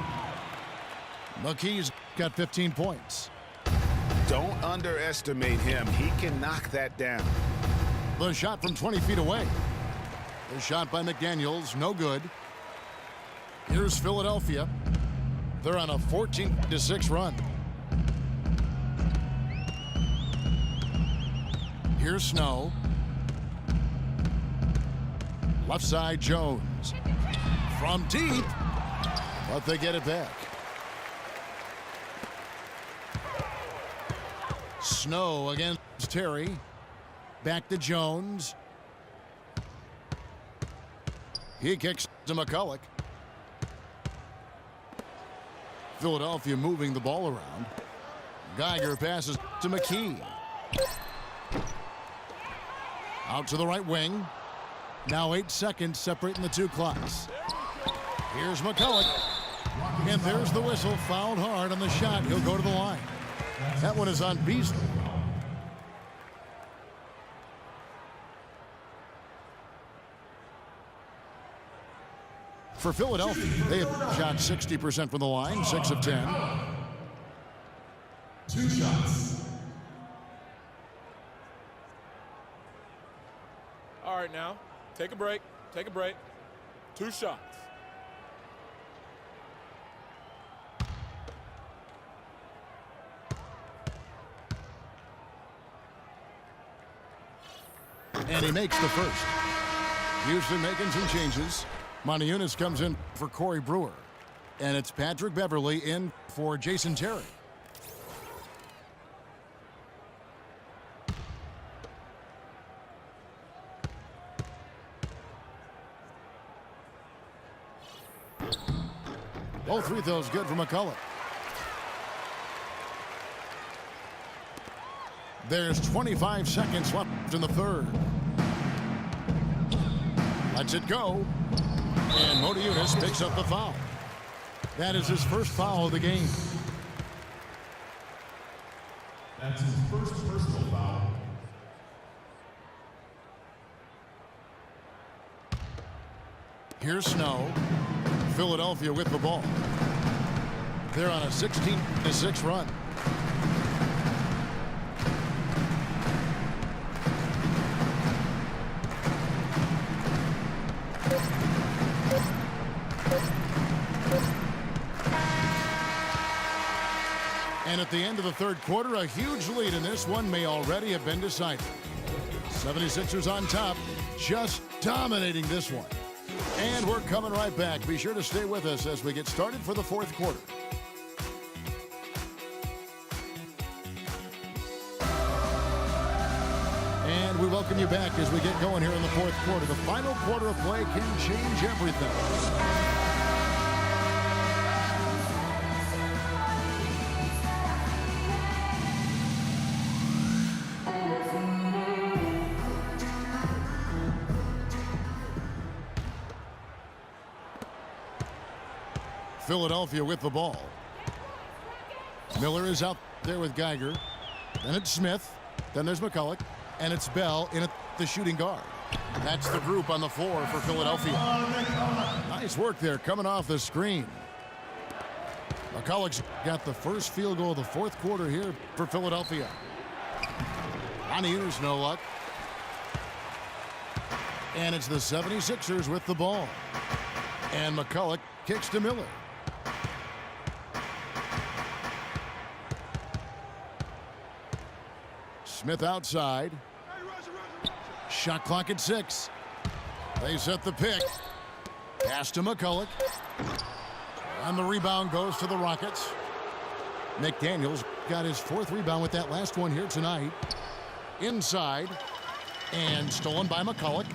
McKee's got 15 points. Don't underestimate him. He can knock that down. The shot from 20 feet away. The shot by McDaniels, no good. Here's Philadelphia. They're on a 14-6 run. Here's Snow. Left side, Jones. From deep, but they get it back. Snow against Terry. Back to Jones. He kicks to McCulloch. Philadelphia moving the ball around. Geiger passes to McKee. Out to the right wing. Now 8 seconds separating the 2 clocks. Here's McCulloch. And there's the whistle. Fouled hard on the shot. He'll go to the line. That one is on Beasley. For Philadelphia, they have shot 60% from the line, 6 of 10. 2 shots. All right, now, take a break. Take a break. 2 shots. And he makes the first. Houston making some changes. Montiunas comes in for Corey Brewer. And it's Patrick Beverly in for Jason Terry. Both free throws good for McCulloch. There's 25 seconds left in the third. Lets it go. And Montiunas picks up the foul. That is his first foul of the game. That's his first personal foul. Here's Snow. Philadelphia with the ball. They're on a 16-6 run. And at the end of the third quarter, a huge lead in this one may already have been decided. 76ers on top, just dominating this one. And we're coming right back. Be sure to stay with us as we get started for the fourth quarter. And we welcome you back as we get going here in the fourth quarter. The final quarter of play can change everything. Philadelphia with the ball. Miller is out there with Geiger. Then it's Smith. Then there's McCulloch. And it's Bell in at the shooting guard. That's the group on the floor for Philadelphia. Nice work there coming off the screen. McCulloch's got the first field goal of the fourth quarter here for Philadelphia. There's no luck. And it's the 76ers with the ball. And McCulloch kicks to Miller. Smith outside. Shot clock at 6. They set the pick. Pass to McCulloch. And the rebound goes to the Rockets. McDaniels got his 4th rebound with that last one here tonight. Inside. And stolen by McCulloch.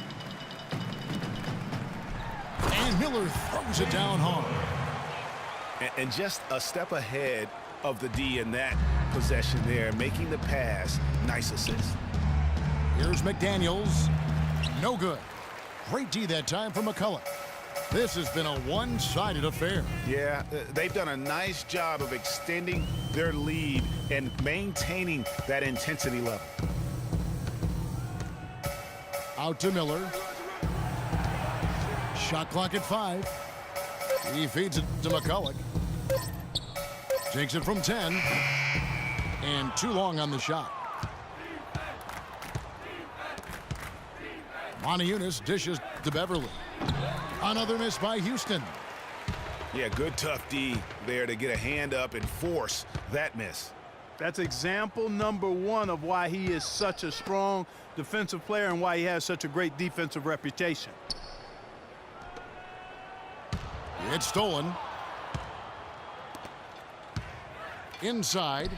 And Miller throws it down hard. And just a step ahead of the D in that possession there, making the pass. Nice assist. Here's McDaniels. No good. Great D that time for McCulloch. This has been a one-sided affair. Yeah, they've done a nice job of extending their lead and maintaining that intensity level. Out to Miller. Shot clock at 5. He feeds it to McCulloch. Takes it from 10. And too long on the shot. Moniunas dishes to Beverly. Another miss by Houston. Yeah, good tough D there to get a hand up and force that miss. That's example number 1 of why he is such a strong defensive player and why he has such a great defensive reputation. It's stolen. Inside.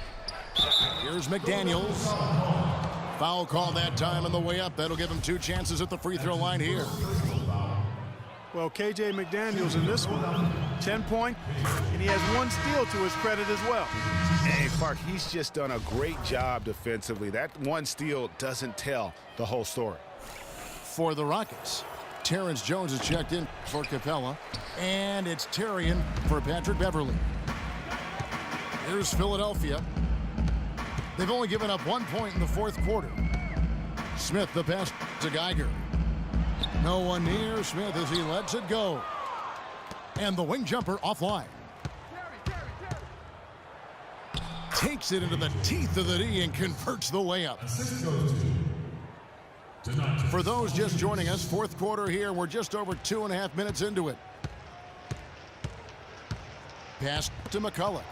Here's McDaniels. Foul call that time on the way up. That'll give him 2 chances at the free throw line here. Well, KJ McDaniels in this one, 10 point, and he has 1 steal to his credit as well. Hey, Clark, he's just done a great job defensively. That 1 steal doesn't tell the whole story. For the Rockets, Terrence Jones is checked in for Capella, and it's Terrian for Patrick Beverly. Here's Philadelphia. They've only given up 1 point in the fourth quarter. Smith the pass to Geiger. No one near Smith as he lets it go. And the wing jumper offline. Takes it into the teeth of the D and converts the layup. For those just joining us, fourth quarter here. We're just over 2.5 minutes into it. Pass to McCulloch.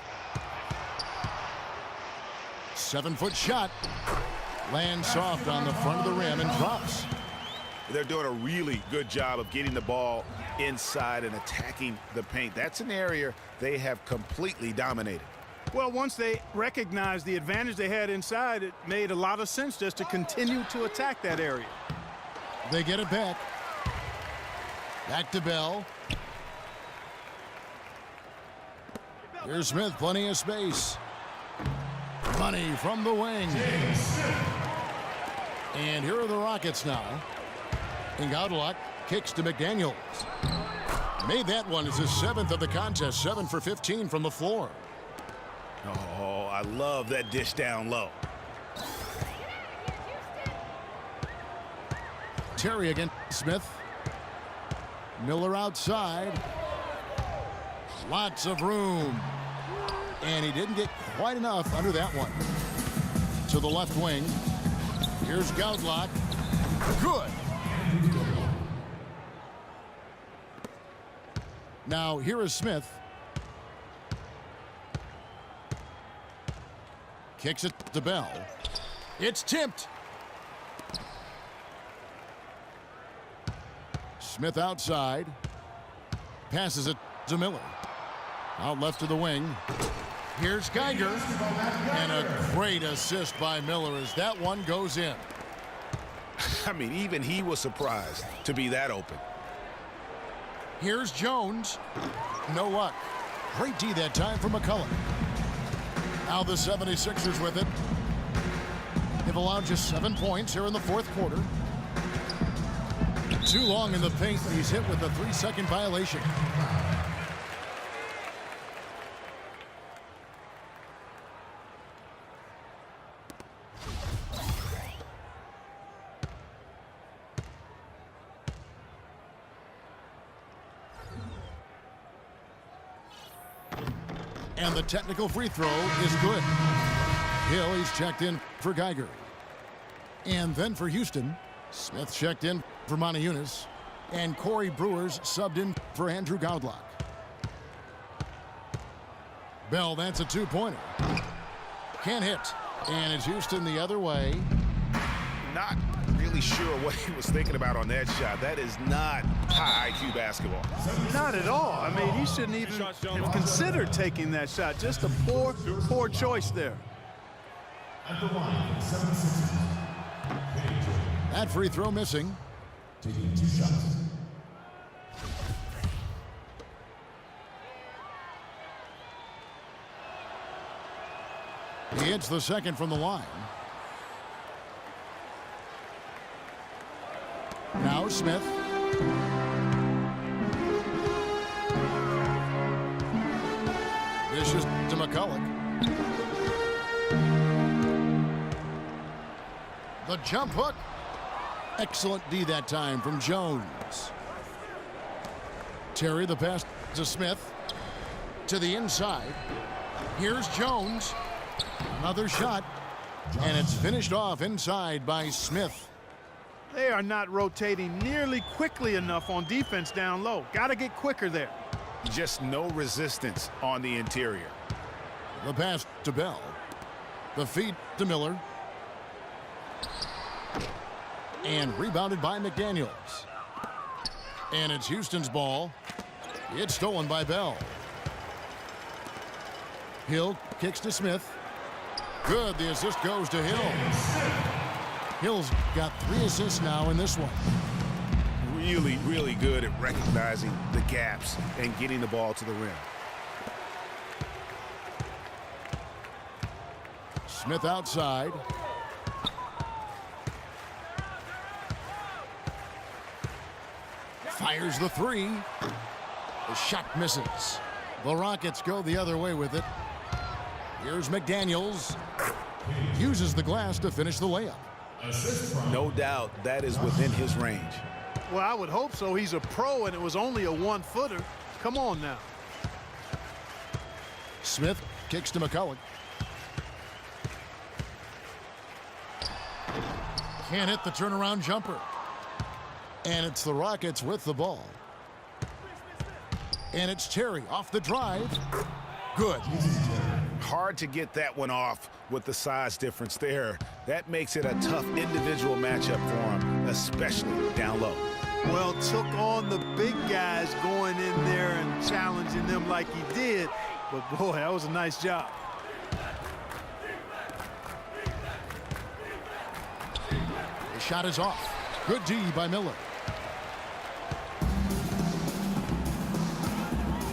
7-foot shot. Lands soft on the front of the rim and drops. They're doing a really good job of getting the ball inside and attacking the paint. That's an area they have completely dominated. Well, once they recognized the advantage they had inside, it made a lot of sense just to continue to attack that area. They get it back. Back to Bell. Here's Smith, plenty of space. Money from the wing. And here are the Rockets now. And Gaudelot kicks to McDaniels. Made that one as his 7th of the contest. 7 for 15 from the floor. Oh, I love that dish down low. Terry against Smith. Miller outside. Lots of room. And he didn't get quite enough under that one. To the left wing. Here's Gaudelot. Good. Now here is Smith. Kicks it to Bell. It's tipped. Smith outside. Passes it to Miller. Out left to the wing. Here's Geiger. And a great assist by Miller as that one goes in. I mean, even he was surprised to be that open. Here's Jones. No luck. Great D that time for McCullough. Now the 76ers with it. They've allowed just 7 points here in the fourth quarter. Too long in the paint, and he's hit with a 3-second violation. And the technical free throw is good. Hill, he's checked in for Geiger. And then for Houston, Smith checked in for Montejunas. And Corey Brewers subbed in for Andrew Goudlock. Bell, that's a two-pointer. Can't hit. And it's Houston the other way. Not really sure what he was thinking about on that shot. That is not high IQ basketball. Not at all. I mean, he shouldn't even have considered taking that shot. Just a poor choice there. At the line, 76ers. That free throw missing. Taking 2 shots. He hits the second from the line. Now Smith. This is to McCullough. The jump hook. Excellent D that time from Jones. Terry, the pass to Smith. To the inside. Here's Jones. Another shot. And it's finished off inside by Smith. They are not rotating nearly quickly enough on defense down low. Got to get quicker there. Just no resistance on the interior. The pass to Bell. The feed to Miller. And rebounded by McDaniels. And it's Houston's ball. It's stolen by Bell. Hill kicks to Smith. Good. The assist goes to Hill. Hill's got 3 assists now in this one. Really, really good at recognizing the gaps and getting the ball to the rim. Smith outside. Fires the 3. The shot misses. The Rockets go the other way with it. Here's McDaniels. Uses the glass to finish the layup. No doubt that is within his range. Well, I would hope so. He's a pro, and it was only a 1-footer. Come on now. Smith kicks to McCullough. Can't hit the turnaround jumper. And it's the Rockets with the ball. And it's Terry off the drive. Good. Hard to get that one off with the size difference there. That makes it a tough individual matchup for him, especially down low. Well, took on the big guys going in there and challenging them like he did. But, boy, that was a nice job. The shot is off. Good D by Miller.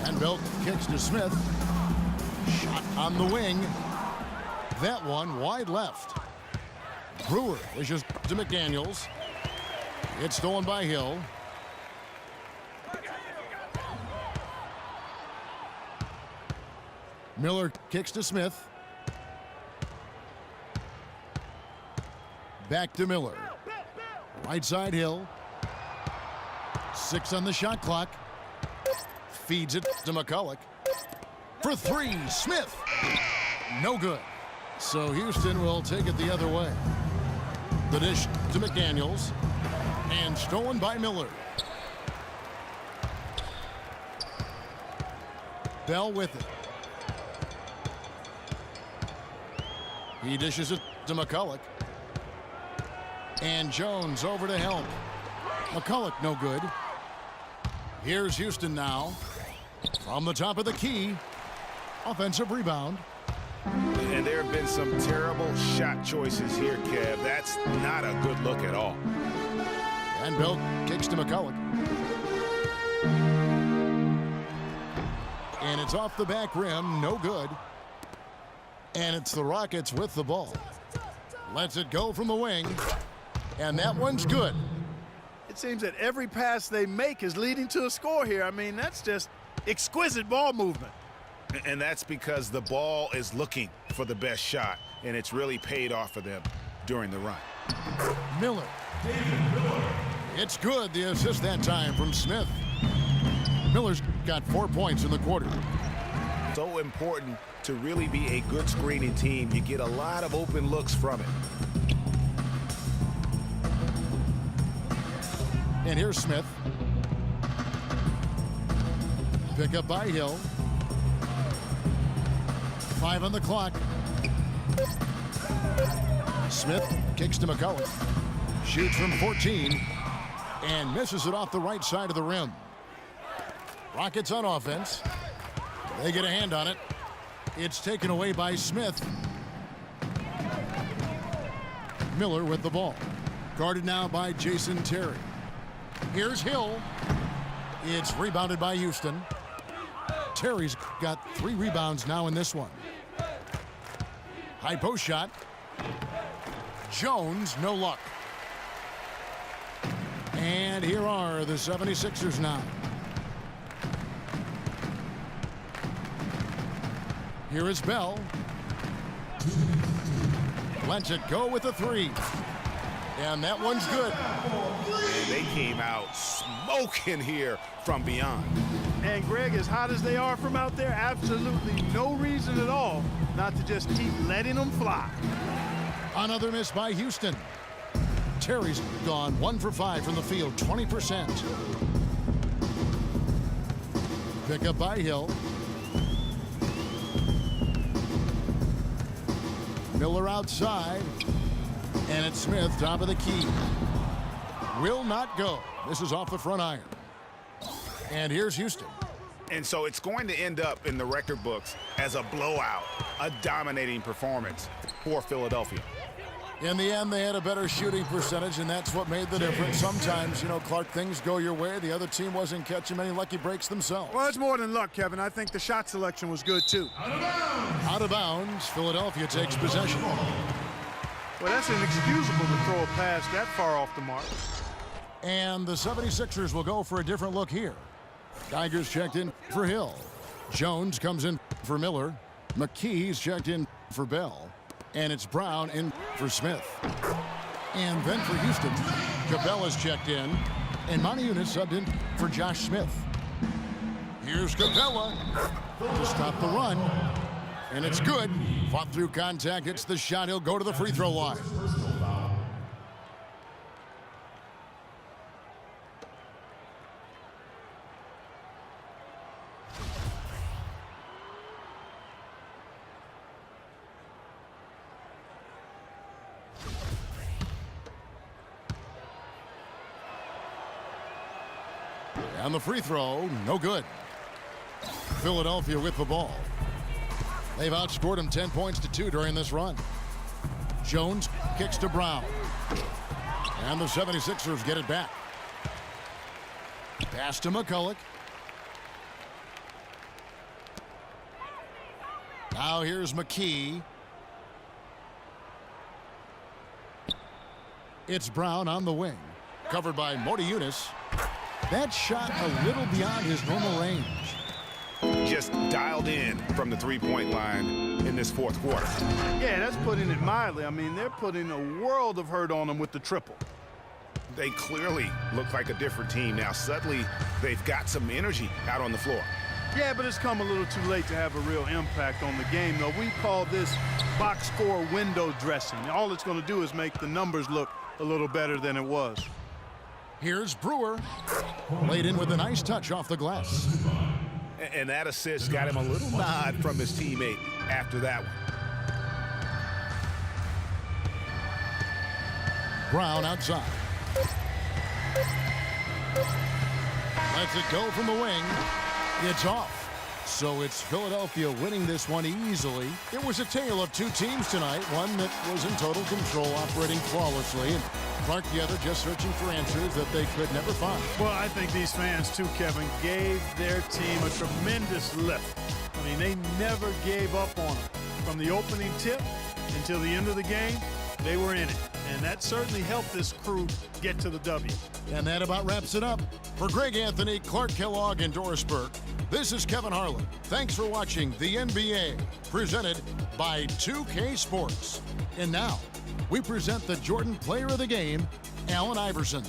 And Bell kicks to Smith. Shot on the wing. That one wide left. Brewer wishes to McDaniels. It's stolen by Hill. Miller kicks to Smith. Back to Miller. Right side Hill. 6 on the shot clock. Feeds it to McCullough. For 3, Smith. No good. So Houston will take it the other way. The dish to McDaniels. And stolen by Miller. Bell with it. He dishes it to McCullough. And Jones over to help. McCullough no good. Here's Houston now. From the top of the key. Offensive rebound. And there have been some terrible shot choices here, Kev. That's not a good look at all. And Bill kicks to McCulloch. And it's off the back rim, no good. And it's the Rockets with the ball. Lets it go from the wing. And that one's good. It seems that every pass they make is leading to a score here. I mean, that's just exquisite ball movement. And that's because the ball is looking for the best shot, and it's really paid off for them during the run. Miller. It's good, the assist that time from Smith. Miller's got 4 points in the quarter. So important to really be a good screening team. You get a lot of open looks from it. And here's Smith. Pick up by Hill. 5 on the clock. Smith kicks to McCulloch. Shoots from 14 and misses it off the right side of the rim. Rockets on offense. They get a hand on it. It's taken away by Smith. Miller with the ball. Guarded now by Jason Terry. Here's Hill. It's rebounded by Houston. Terry's got 3 rebounds now in this one. High post shot. Jones, no luck. And here are the 76ers now. Here is Bell. Lets it go with a 3. And that one's good. And they came out smoking here from beyond. And Greg, as hot as they are from out there, absolutely no reason at all not to just keep letting them fly. Another miss by Houston. Terry's gone 1 for 5 from the field, 20%. Pick up by Hill. Miller outside. And it's Smith, top of the key. Will not go. This is off the front iron. And here's Houston. And so it's going to end up in the record books as a blowout, a dominating performance for Philadelphia. In the end, they had a better shooting percentage, and that's what made the difference. Sometimes, you know, Clark, things go your way. The other team wasn't catching many lucky breaks themselves. Well, it's more than luck, Kevin. I think the shot selection was good, too. Out of bounds, Philadelphia takes possession. Well, that's inexcusable to throw a pass that far off the mark. And the 76ers will go for a different look here. Tigers checked in for Hill. Jones comes in for Miller. McKee's checked in for Bell. And it's Brown in for Smith. And then for Houston, Capella's checked in. And Moniunas subbed in for Josh Smith. Here's Capella to stop the run. And it's good. Fought through contact, hits the shot. He'll go to the free throw line. And the free throw, no good. Philadelphia with the ball. They've outscored them 10 points to 2 during this run. Jones kicks to Brown. And the 76ers get it back. Pass to McCulloch. Now here's McKee. It's Brown on the wing. Covered by Moniunas. That shot a little beyond his normal range. Just dialed in from the three-point line in this fourth quarter. Yeah, that's putting it mildly. I mean, they're putting a world of hurt on them with the triple. They clearly look like a different team now. Suddenly, they've got some energy out on the floor. Yeah, but it's come a little too late to have a real impact on the game, though. We call this box score window dressing. All it's going to do is make the numbers look a little better than it was. Here's Brewer. Laid in with a nice touch off the glass. And that assist got him a little nod from his teammate after that one. Brown outside. Lets it go from the wing. It's off. So it's Philadelphia winning this one easily. It was a tale of two teams tonight, one that was in total control, operating flawlessly, and Clark the other just searching for answers that they could never find. Well, I think these fans, too, Kevin, gave their team a tremendous lift. I mean, they never gave up on them. From the opening tip until the end of the game, they were in it. And that certainly helped this crew get to the W. And that about wraps it up. For Greg Anthony, Clark Kellogg, and Doris Burke, this is Kevin Harlan. Thanks for watching the NBA, presented by 2K Sports. And now, we present the Jordan Player of the Game, Allen Iverson.